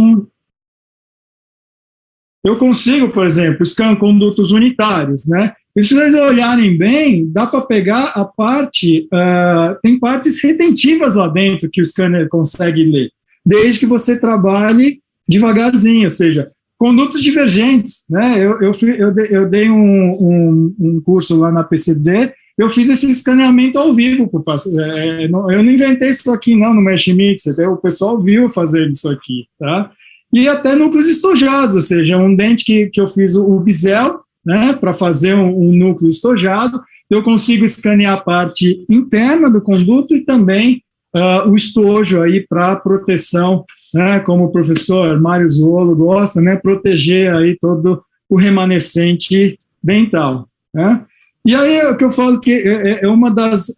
Eu consigo, por exemplo, scan condutos unitários, né? E se vocês olharem bem, dá para pegar a parte, tem partes retentivas lá dentro que o scanner consegue ler, desde que você trabalhe devagarzinho, ou seja, condutos divergentes, né? Eu dei um curso lá na PCD, eu fiz esse escaneamento ao vivo, eu não inventei isso aqui não, no Mesh Mix, o pessoal viu fazer isso aqui, tá? E até núcleos estojados, ou seja, um dente que eu fiz o bisel, né, para fazer um núcleo estojado, eu consigo escanear a parte interna do conduto e também o estojo aí para proteção, né, como o professor Mário Zuolo gosta, né, proteger aí todo o remanescente dental, né? E aí é o que eu falo que é uma das...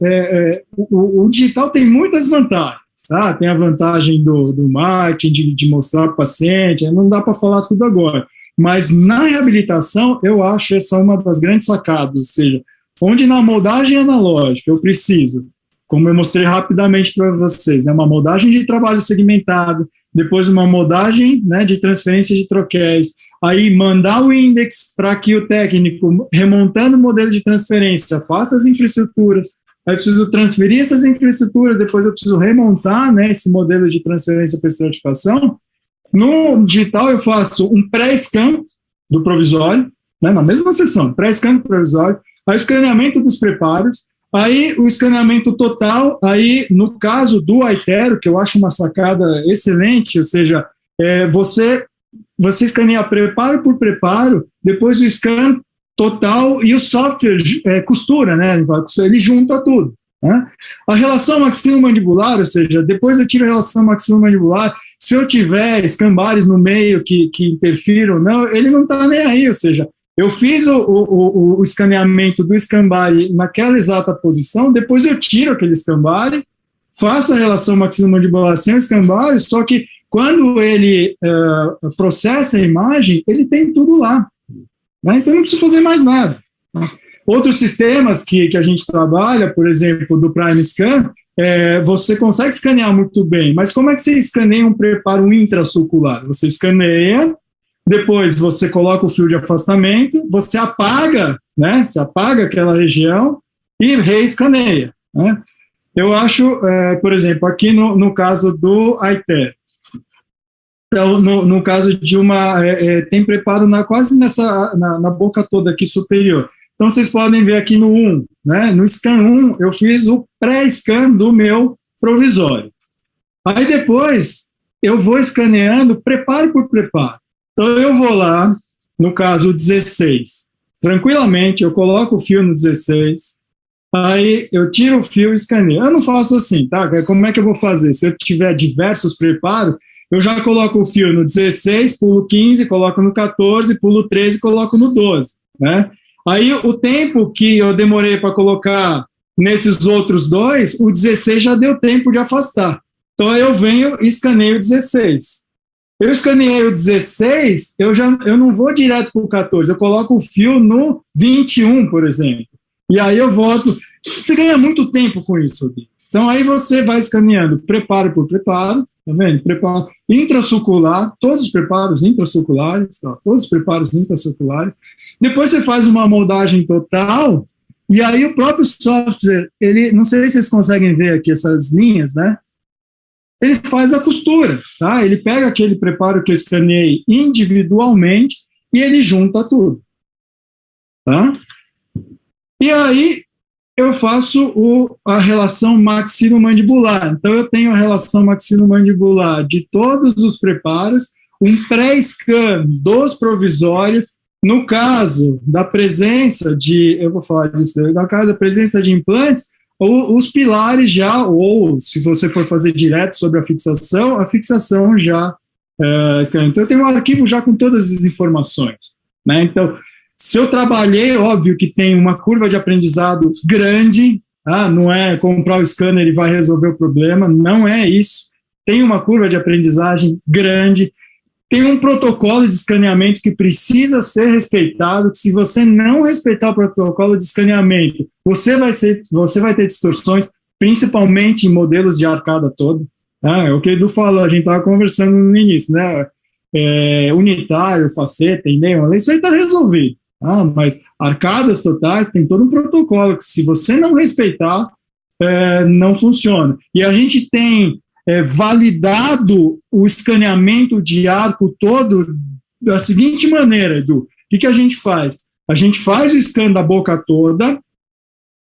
o digital tem muitas vantagens, tá? Tem a vantagem do marketing, de mostrar para o paciente, não dá para falar tudo agora, mas na reabilitação eu acho essa uma das grandes sacadas, ou seja, onde na moldagem analógica eu preciso, como eu mostrei rapidamente para vocês, né, uma moldagem de trabalho segmentado, depois uma moldagem, né, de transferência de troquéis, aí mandar o index para que o técnico, remontando o modelo de transferência, faça as infraestruturas, aí eu preciso transferir essas infraestruturas, depois eu preciso remontar, né, esse modelo de transferência para estratificação. No digital eu faço um pré-scan do provisório, né, na mesma sessão, pré-scan do provisório, aí o escaneamento dos preparos, aí o escaneamento total, aí no caso do Aitero, que eu acho uma sacada excelente, ou seja, você escaneia preparo por preparo, depois o scan total e o software costura, né, ele junta tudo, né? A relação maxilomandibular, ou seja, depois eu tiro a relação maxilomandibular, se eu tiver escambares no meio que interfiram, não, ele não está nem aí, ou seja, eu fiz o escaneamento do escambare naquela exata posição, depois eu tiro aquele escambare, faço a relação maxilomandibular sem o escambare, só que quando ele processa a imagem, ele tem tudo lá, né? Então eu não preciso fazer mais nada, né? Outros sistemas que a gente trabalha, por exemplo, do Prime Scan, você consegue escanear muito bem, mas como é que você escaneia um preparo intrasulcular? Você escaneia, depois você coloca o fio de afastamento, você apaga, né? Você apaga aquela região e reescaneia, né? Eu acho, por exemplo, aqui no caso do Aitero, então, no caso de tem preparo quase na boca toda aqui superior. Então, vocês podem ver aqui no 1, né? No scan 1, eu fiz o pré-scan do meu provisório. Aí depois, eu vou escaneando preparo por preparo. Então, eu vou lá, no caso 16, tranquilamente, eu coloco o fio no 16, aí eu tiro o fio e escaneio. Eu não faço assim, tá? Como é que eu vou fazer? Se eu tiver diversos preparos, eu já coloco o fio no 16, pulo 15, coloco no 14, pulo 13, coloco no 12, né? Aí o tempo que eu demorei para colocar nesses outros dois, o 16 já deu tempo de afastar. Então aí eu venho e escaneio o 16. Eu escaneei o 16, eu não vou direto para o 14, eu coloco o fio no 21, por exemplo. E aí eu volto. Você ganha muito tempo com isso. Então aí você vai escaneando preparo por preparo, tá vendo? Preparo intrasulcular, todos os preparos intrasulculares, tá? Todos os preparos intrasulculares. Depois você faz uma moldagem total, e aí o próprio software, não sei se vocês conseguem ver aqui essas linhas, né? Ele faz a costura, tá? Ele pega aquele preparo que eu escaneei individualmente e ele junta tudo, tá? E aí eu faço a relação maxilomandibular. Então eu tenho a relação maxilomandibular de todos os preparos, um pré-scan dos provisórios. No caso da presença eu vou falar disso, no caso da presença de implantes, os pilares já, ou se você for fazer direto sobre a fixação já, então eu tenho um arquivo já com todas as informações, né? Então, se eu trabalhei, óbvio que tem uma curva de aprendizado grande, não é comprar o scanner e vai resolver o problema, não é isso, tem uma curva de aprendizagem grande, tem um protocolo de escaneamento que precisa ser respeitado, que se você não respeitar o protocolo de escaneamento, você vai ter distorções, principalmente em modelos de arcada toda. É o que o Edu falou, a gente estava conversando no início, né? Unitário, faceta, entendeu? Isso aí está resolvido. Mas arcadas totais tem todo um protocolo que se você não respeitar, não funciona. E a gente tem validado o escaneamento de arco todo da seguinte maneira, Edu. O que a gente faz? A gente faz o scan da boca toda,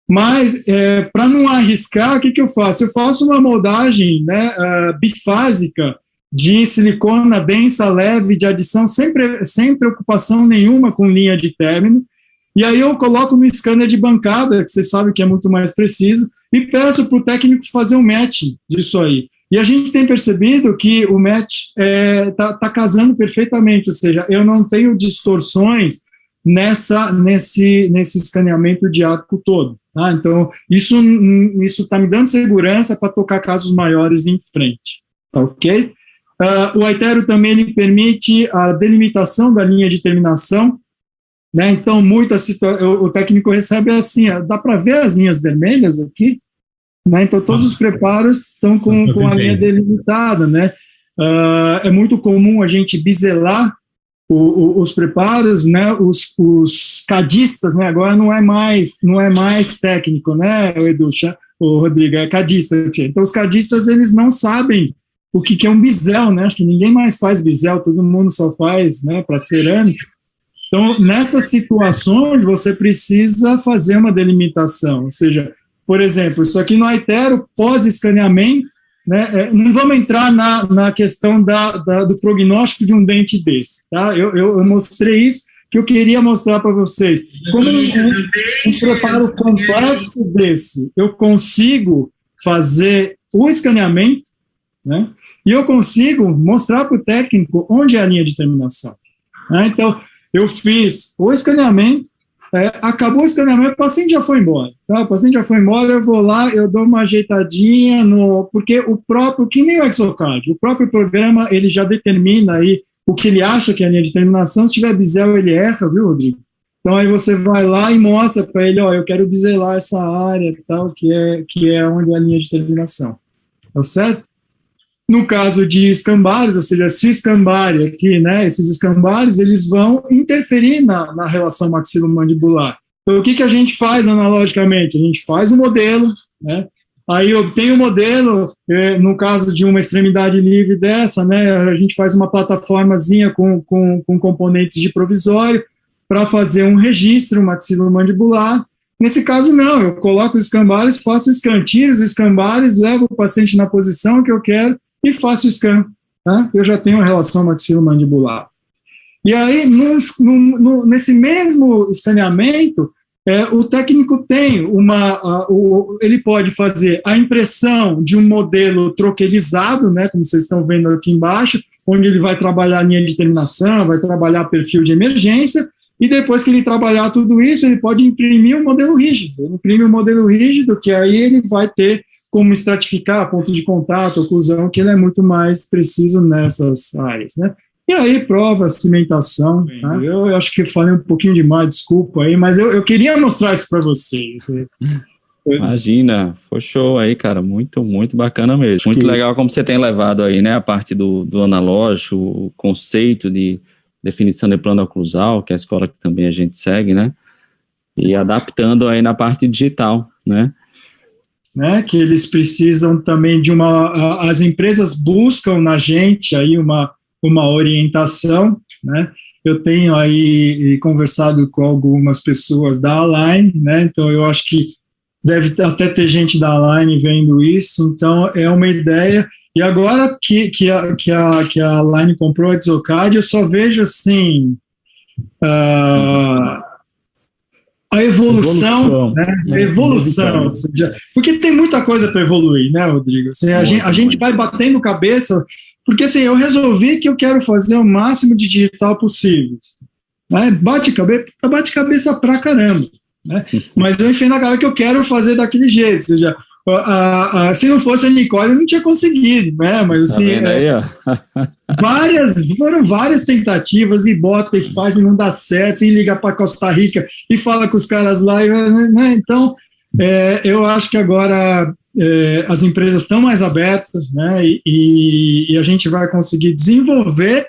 mas para não arriscar, o que eu faço? Eu faço uma moldagem, né, bifásica de silicona densa, leve, de adição, sem preocupação nenhuma com linha de término. E aí eu coloco no scanner de bancada, que você sabe que é muito mais preciso, e peço para o técnico fazer um match disso aí. E a gente tem percebido que o match tá casando perfeitamente, ou seja, eu não tenho distorções nesse escaneamento de arco todo. Tá? Então, isso está me dando segurança para tocar casos maiores em frente. Ok? O Aitero também ele permite a delimitação da linha de terminação, né? Então, o técnico recebe assim, dá para ver as linhas vermelhas aqui, né? Então, todos os preparos estão com a linha delimitada, né? É muito comum a gente biselar os preparos, né? Os cadistas, né? Agora não é mais técnico, né, o Rodrigo, é cadista. Então, os cadistas, eles não sabem o que é um bisel, né? Acho que ninguém mais faz bisel, todo mundo só faz, né, para cerâmica. Então, nessas situações, você precisa fazer uma delimitação, ou seja, por exemplo, isso aqui no Aitero, pós-escaneamento, né, não vamos entrar na questão do prognóstico de um dente desse, tá? Eu mostrei isso, que eu queria mostrar para vocês. Como um preparo complexo desse, eu consigo fazer o escaneamento, né? E eu consigo mostrar para o técnico onde é a linha de terminação. Né? Então, eu fiz o escaneamento, acabou o escaneamento, o paciente já foi embora. Tá? O paciente já foi embora, eu vou lá, eu dou uma ajeitadinha, porque que nem o Exocard, o próprio programa, ele já determina aí o que ele acha que é a linha de terminação. Se tiver bisel, ele erra, viu, Rodrigo? Então, aí você vai lá e mostra para ele, eu quero biselar essa área, tal, que é onde é a linha de terminação. Tá certo? No caso de escambares, ou seja, se escambare aqui, né, esses escambares, eles vão interferir na relação maxilomandibular. Então, o que a gente faz analogicamente? A gente faz o modelo, né, aí obtém o modelo, no caso de uma extremidade livre dessa, né, a gente faz uma plataformazinha com componentes de provisório para fazer um registro maxilomandibular. Nesse caso, não, eu coloco os escambares, faço o scan, tiro os escambares, levo o paciente na posição que eu quero, e faço scan, tá? Eu já tenho a relação maxilomandibular. E aí, nesse mesmo escaneamento, o técnico tem ele pode fazer a impressão de um modelo troquelizado, né, como vocês estão vendo aqui embaixo, onde ele vai trabalhar a linha de terminação, vai trabalhar perfil de emergência, e depois que ele trabalhar tudo isso, ele pode imprimir um modelo rígido. Ele imprime um modelo rígido, que aí ele vai ter como estratificar pontos de contato, oclusão, que ele é muito mais preciso nessas áreas, né? E aí, prova, cimentação, tá? Eu acho que falei um pouquinho demais, desculpa aí, mas eu queria mostrar isso para vocês. Imagina, foi show aí, cara, muito, muito bacana mesmo. Muito legal como você tem levado aí, né, a parte do analógico, o conceito de definição de plano oclusal, que é a escola que também a gente segue, né, e adaptando aí na parte digital, né, que eles precisam também as empresas buscam na gente aí uma orientação, né? Eu tenho aí conversado com algumas pessoas da Align, né? Então eu acho que deve até ter gente da Align vendo isso, então é uma ideia. E agora que a Align comprou a Exocard, eu só vejo assim a evolução, né? A evolução, ou seja, porque tem muita coisa para evoluir, né, Rodrigo? Assim, a gente vai batendo cabeça, porque assim, eu resolvi que eu quero fazer o máximo de digital possível, né? Bate cabeça pra caramba, né? Mas eu enfim na cara que eu quero fazer daquele jeito, ou seja, se não fosse a Nicole, eu não tinha conseguido, né? Mas assim, foram várias tentativas, e bota e faz e não dá certo, e liga para Costa Rica e fala com os caras lá, né? Então eu acho que agora as empresas estão mais abertas, né? E a gente vai conseguir desenvolver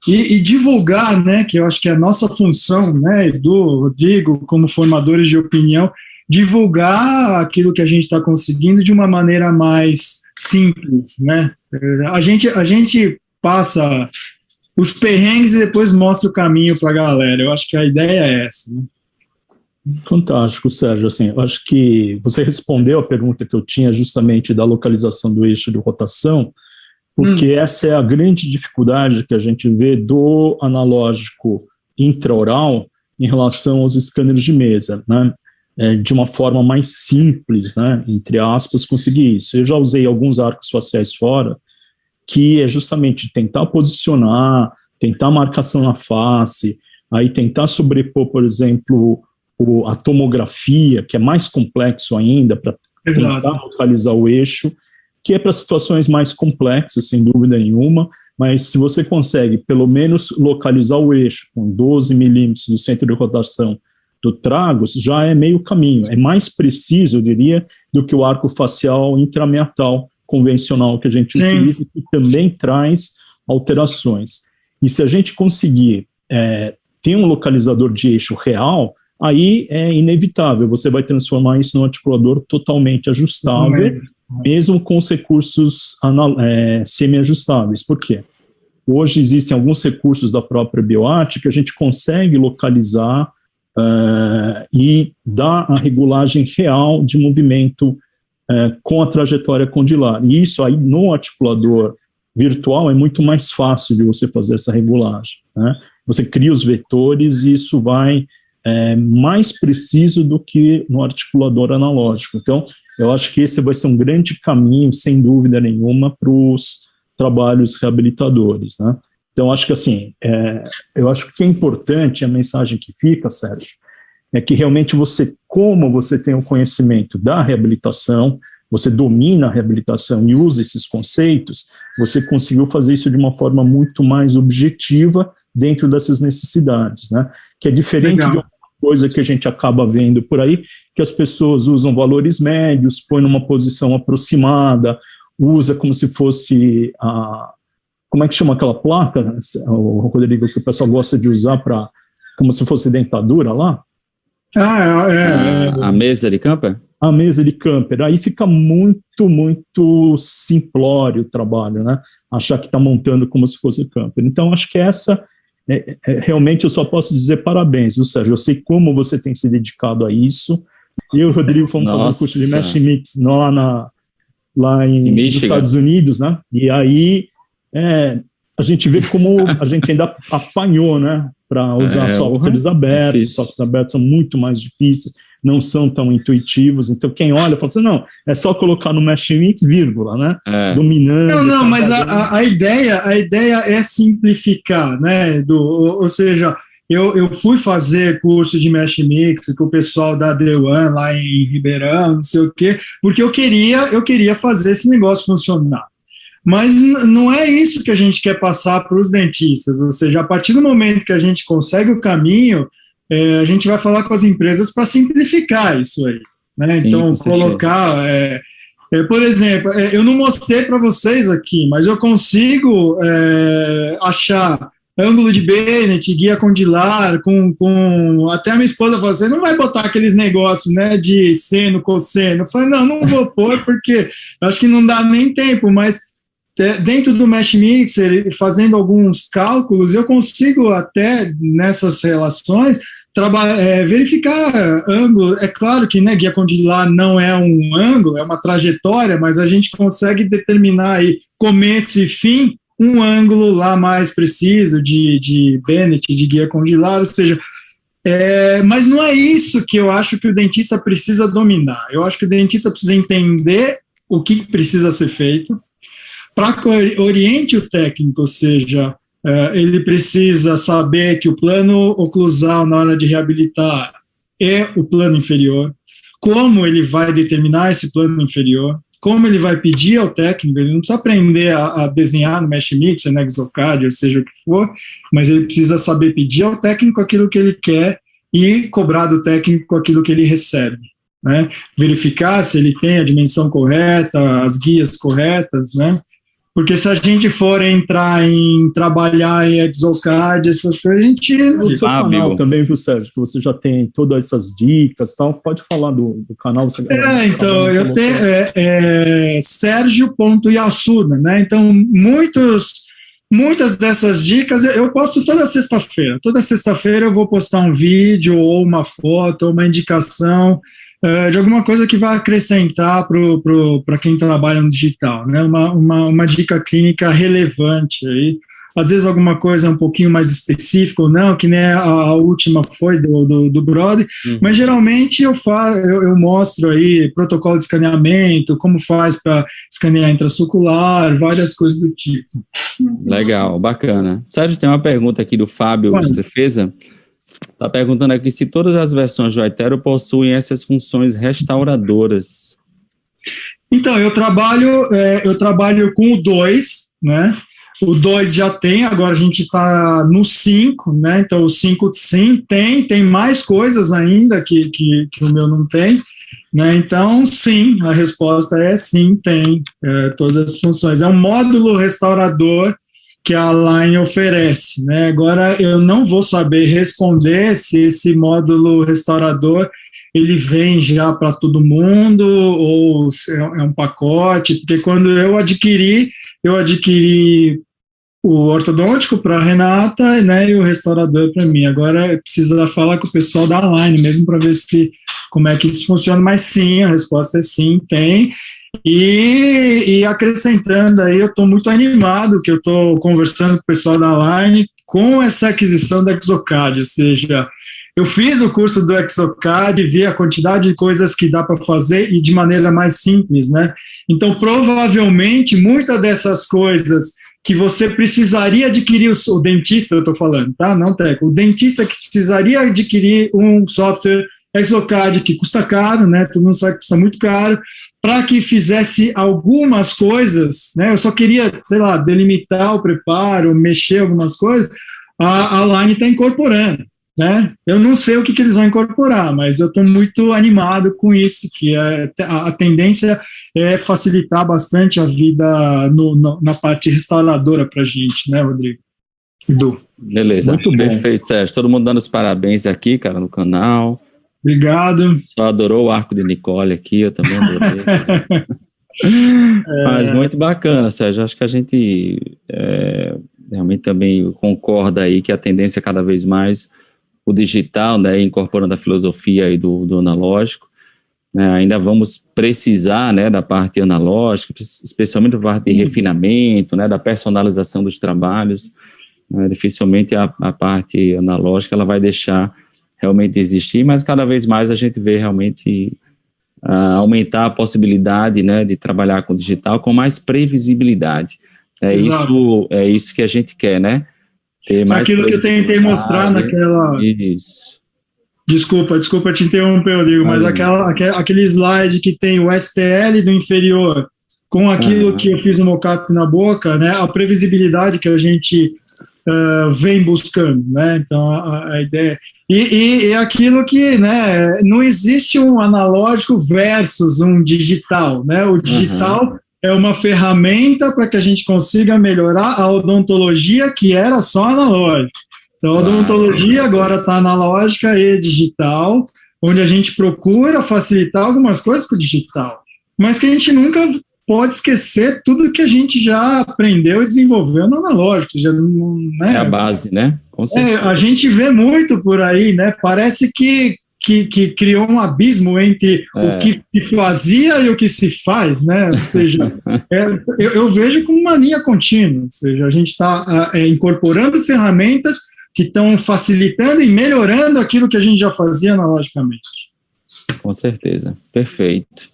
e divulgar, né? Que eu acho que é a nossa função, né? Do Rodrigo, como formadores de opinião, divulgar aquilo que a gente está conseguindo de uma maneira mais simples, né? A gente passa os perrengues e depois mostra o caminho para a galera. Eu acho que a ideia é essa, né? Fantástico, Sérgio. Assim, eu acho que você respondeu a pergunta que eu tinha justamente da localização do eixo de rotação, porque essa é a grande dificuldade que a gente vê do analógico intraoral em relação aos scanners de mesa, né? De uma forma mais simples, né, entre aspas, conseguir isso. Eu já usei alguns arcos faciais fora, que é justamente tentar posicionar, tentar marcação na face, aí tentar sobrepor, por exemplo, a tomografia, que é mais complexo ainda, para tentar localizar o eixo, que é para situações mais complexas, sem dúvida nenhuma, mas se você consegue, pelo menos, localizar o eixo com 12 milímetros do centro de rotação do tragus, já é meio caminho. É mais preciso, eu diria, do que o arco facial intrameatal convencional que a gente utiliza, que também traz alterações. E se a gente conseguir ter um localizador de eixo real, aí é inevitável, você vai transformar isso num articulador totalmente ajustável, mesmo com os recursos semi-ajustáveis. Por quê? Hoje existem alguns recursos da própria BioArt que a gente consegue localizar e dar a regulagem real de movimento com a trajetória condilar. E isso aí no articulador virtual é muito mais fácil de você fazer essa regulagem, né? Você cria os vetores e isso vai mais preciso do que no articulador analógico. Então, eu acho que esse vai ser um grande caminho, sem dúvida nenhuma, para os trabalhos reabilitadores, né? Então, acho que assim, eu acho que é importante a mensagem que fica, Sérgio, é que realmente como você tem o conhecimento da reabilitação, você domina a reabilitação e usa esses conceitos, você conseguiu fazer isso de uma forma muito mais objetiva dentro dessas necessidades, né? Que é diferente de uma coisa que a gente acaba vendo por aí, que as pessoas usam valores médios, põem numa posição aproximada, usa como se fosse como é que chama aquela placa, o Rodrigo, que o pessoal gosta de usar como se fosse dentadura lá? A mesa de camper? A mesa de camper. Aí fica muito, muito simplório o trabalho, né? Achar que está montando como se fosse camper. Então, acho que realmente eu só posso dizer parabéns, viu, Sérgio? Eu sei como você tem se dedicado a isso. Eu e o Rodrigo fomos fazer um curso de Mesh Mix lá nos Estados Unidos, né? E aí a gente vê como a gente ainda apanhou, né? Para usar softwares abertos. Softwares abertos são muito mais difíceis, não são tão intuitivos. Então, quem olha fala assim, não, é só colocar no Mesh Mix, vírgula, né? Dominando. Não, mas a ideia é simplificar, né? Ou seja, eu fui fazer curso de Mesh Mix com o pessoal da The One lá em Ribeirão, não sei o quê, porque eu queria fazer esse negócio funcionar. Mas não é isso que a gente quer passar para os dentistas, ou seja, a partir do momento que a gente consegue o caminho, a gente vai falar com as empresas para simplificar isso aí, né? Sim, então, colocar, por exemplo, eu não mostrei para vocês aqui, mas eu consigo achar ângulo de Bennett, guia condilar, com até a minha esposa falou, você não vai botar aqueles negócios, né, de seno, cosseno. Eu falei, não vou pôr, porque acho que não dá nem tempo, mas dentro do Mesh Mixer, fazendo alguns cálculos, eu consigo até, nessas relações, verificar ângulo. É claro que, né, guia condilar não é um ângulo, é uma trajetória, mas a gente consegue determinar aí começo e fim, um ângulo lá mais preciso de Bennett, de guia condilar, ou seja, mas não é isso que eu acho que o dentista precisa dominar. Eu acho que o dentista precisa entender o que precisa ser feito, para que oriente o técnico, ou seja, ele precisa saber que o plano oclusal na hora de reabilitar é o plano inferior, como ele vai determinar esse plano inferior, como ele vai pedir ao técnico, ele não precisa aprender a desenhar no Mesh Mix, no Exocad, ou seja o que for, mas ele precisa saber pedir ao técnico aquilo que ele quer e cobrar do técnico aquilo que ele recebe, né? Verificar se ele tem a dimensão correta, as guias corretas, né? Porque se a gente for entrar em trabalhar em Exocad, essas coisas, a gente... No seu canal também, viu, Sérgio, que você já tem todas essas dicas e tal, pode falar do canal. Você então, eu tenho Sergio.Yasuda, né? Então, muitas dessas dicas eu posto toda sexta-feira. Toda sexta-feira eu vou postar um vídeo, ou uma foto, ou uma indicação de alguma coisa que vai acrescentar para quem trabalha no digital, né? Uma dica clínica relevante aí. Às vezes alguma coisa um pouquinho mais específica ou não, que nem a última foi do Brody, mas geralmente eu mostro aí protocolo de escaneamento, como faz para escanear intracelular, várias coisas do tipo. Legal, bacana. Sérgio, tem uma pergunta aqui do Fábio Strefeza. Está perguntando aqui se todas as versões do iTero possuem essas funções restauradoras. Então, eu trabalho com o 2, né? O 2 já tem, agora a gente está no 5, né? Então o 5 sim tem mais coisas ainda que o meu não tem, né? Então, sim, a resposta é sim, tem todas as funções. É um módulo restaurador que a Align oferece, né? Agora eu não vou saber responder se esse módulo restaurador ele vem já para todo mundo ou é um pacote, porque quando eu adquiri o ortodôntico para a Renata, né, e o restaurador para mim. Agora precisa falar com o pessoal da Align mesmo para ver como é que isso funciona, mas sim, a resposta é sim, tem. E acrescentando aí, eu estou muito animado que eu estou conversando com o pessoal da Align com essa aquisição da Exocad, ou seja, eu fiz o curso do Exocad, vi a quantidade de coisas que dá para fazer e de maneira mais simples, né? Então, provavelmente, muitas dessas coisas que você precisaria adquirir, o dentista, eu estou falando, tá? Não técnico. O dentista que precisaria adquirir um software Exocad que custa caro, né? Todo mundo sabe que custa muito caro, para que fizesse algumas coisas, né? Eu só queria, sei lá, delimitar o preparo, mexer algumas coisas, a Align está incorporando, né? Eu não sei o que eles vão incorporar, mas eu estou muito animado com isso, que a tendência é facilitar bastante a vida na parte restauradora para a gente, né, Rodrigo? Beleza, muito perfeito, Sérgio. Todo mundo dando os parabéns aqui, cara, no canal. Obrigado. Só adorou o arco de Nicole aqui, eu também adorei. Mas muito bacana, Sérgio. Acho que a gente realmente também concorda aí que a tendência é cada vez mais o digital, né, incorporando a filosofia aí do analógico. Ainda vamos precisar, né, da parte analógica, especialmente da parte de refinamento, né, da personalização dos trabalhos. Dificilmente a parte analógica ela vai deixar realmente existir, mas cada vez mais a gente vê realmente aumentar a possibilidade, né, de trabalhar com o digital com mais previsibilidade. É isso que a gente quer, né? Ter mais aquilo que eu tentei mostrar naquela... Isso. Desculpa te interromper, Rodrigo, mas aquele slide que tem o STL do inferior com aquilo que eu fiz no mockup na boca, né, a previsibilidade que a gente vem buscando, né, então a ideia... E aquilo que, né, não existe um analógico versus um digital, né, o digital é uma ferramenta para que a gente consiga melhorar a odontologia que era só analógica. Então, a odontologia agora está analógica e digital, onde a gente procura facilitar algumas coisas com o digital, mas que a gente nunca pode esquecer tudo que a gente já aprendeu e desenvolveu no analógico. Já, né? É a base, né? Com certeza. A gente vê muito por aí, né? Parece que criou um abismo entre o que se fazia e o que se faz, né? Ou seja, eu vejo como uma linha contínua, ou seja, a gente está incorporando ferramentas que estão facilitando e melhorando aquilo que a gente já fazia analogicamente. Com certeza, perfeito.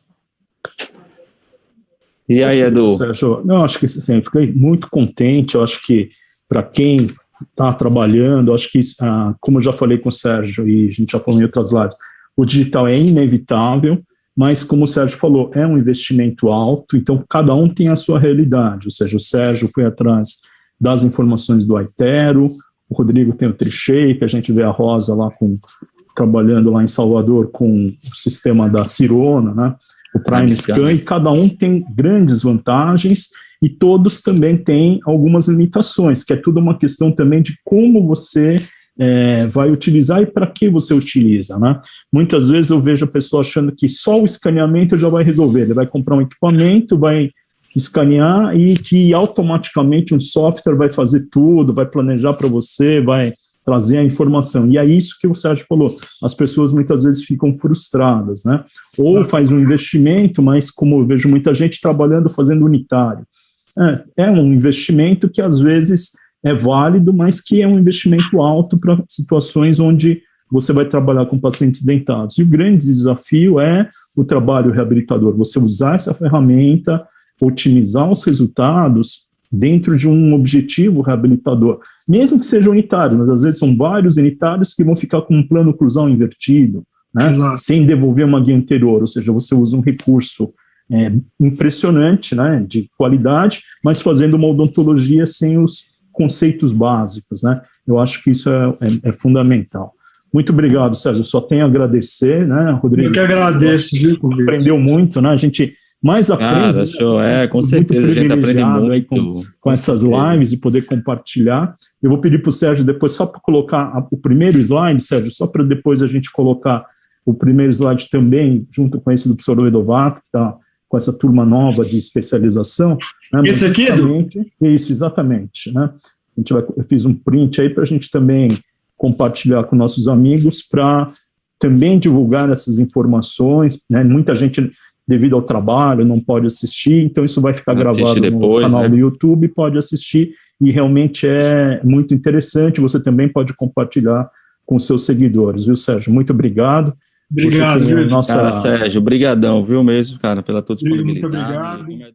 E aí, Edu? Sérgio, eu acho que assim, fiquei muito contente, eu acho que para quem está trabalhando, eu acho que, como eu já falei com o Sérgio e a gente já falou em outras lives, o digital é inevitável, mas como o Sérgio falou, é um investimento alto, então cada um tem a sua realidade, ou seja, o Sérgio foi atrás das informações do iTero, o Rodrigo tem o Tri-Shape, a gente vê a Rosa lá trabalhando lá em Salvador com o sistema da Cirona, né? O Prime Scan, e cada um tem grandes vantagens e todos também têm algumas limitações, que é tudo uma questão também de como você vai utilizar e para que você utiliza, né? Muitas vezes eu vejo a pessoa achando que só o escaneamento já vai resolver, ele vai comprar um equipamento, vai escanear e que automaticamente um software vai fazer tudo, vai planejar para você, vai trazer a informação. E é isso que o Sérgio falou, as pessoas muitas vezes ficam frustradas, né? Ou faz um investimento, mas como eu vejo muita gente trabalhando, fazendo unitário. É um investimento que às vezes é válido, mas que é um investimento alto para situações onde você vai trabalhar com pacientes dentados. E o grande desafio é o trabalho reabilitador, você usar essa ferramenta, otimizar os resultados dentro de um objetivo reabilitador, mesmo que seja unitário, mas às vezes são vários unitários que vão ficar com um plano cruzal invertido, né, sem devolver uma guia anterior, ou seja, você usa um recurso impressionante, né, de qualidade, mas fazendo uma odontologia sem os conceitos básicos, né, eu acho que isso é fundamental. Muito obrigado, Sérgio, só tenho a agradecer, né, Rodrigo? Eu que agradeço, viu, aprendeu muito, né, a gente mais aprende. Cara, show, com certeza, a gente aprende muito. Com essas lives e poder compartilhar. Eu vou pedir para o Sérgio depois, só para colocar o primeiro slide, Sérgio, só para depois a gente colocar o primeiro slide também, junto com esse do professor Edovato, que está com essa turma nova de especialização. Né, esse aqui? Isso, exatamente. Né? Eu fiz um print aí para a gente também compartilhar com nossos amigos, para também divulgar essas informações, né? Muita gente, devido ao trabalho, não pode assistir, então isso vai ficar gravado depois, no canal do YouTube, pode assistir, e realmente é muito interessante, você também pode compartilhar com seus seguidores, viu, Sérgio? Muito obrigado. Obrigado, Cara, Sérgio, brigadão, viu mesmo, cara, pela tua disponibilidade. Muito obrigado.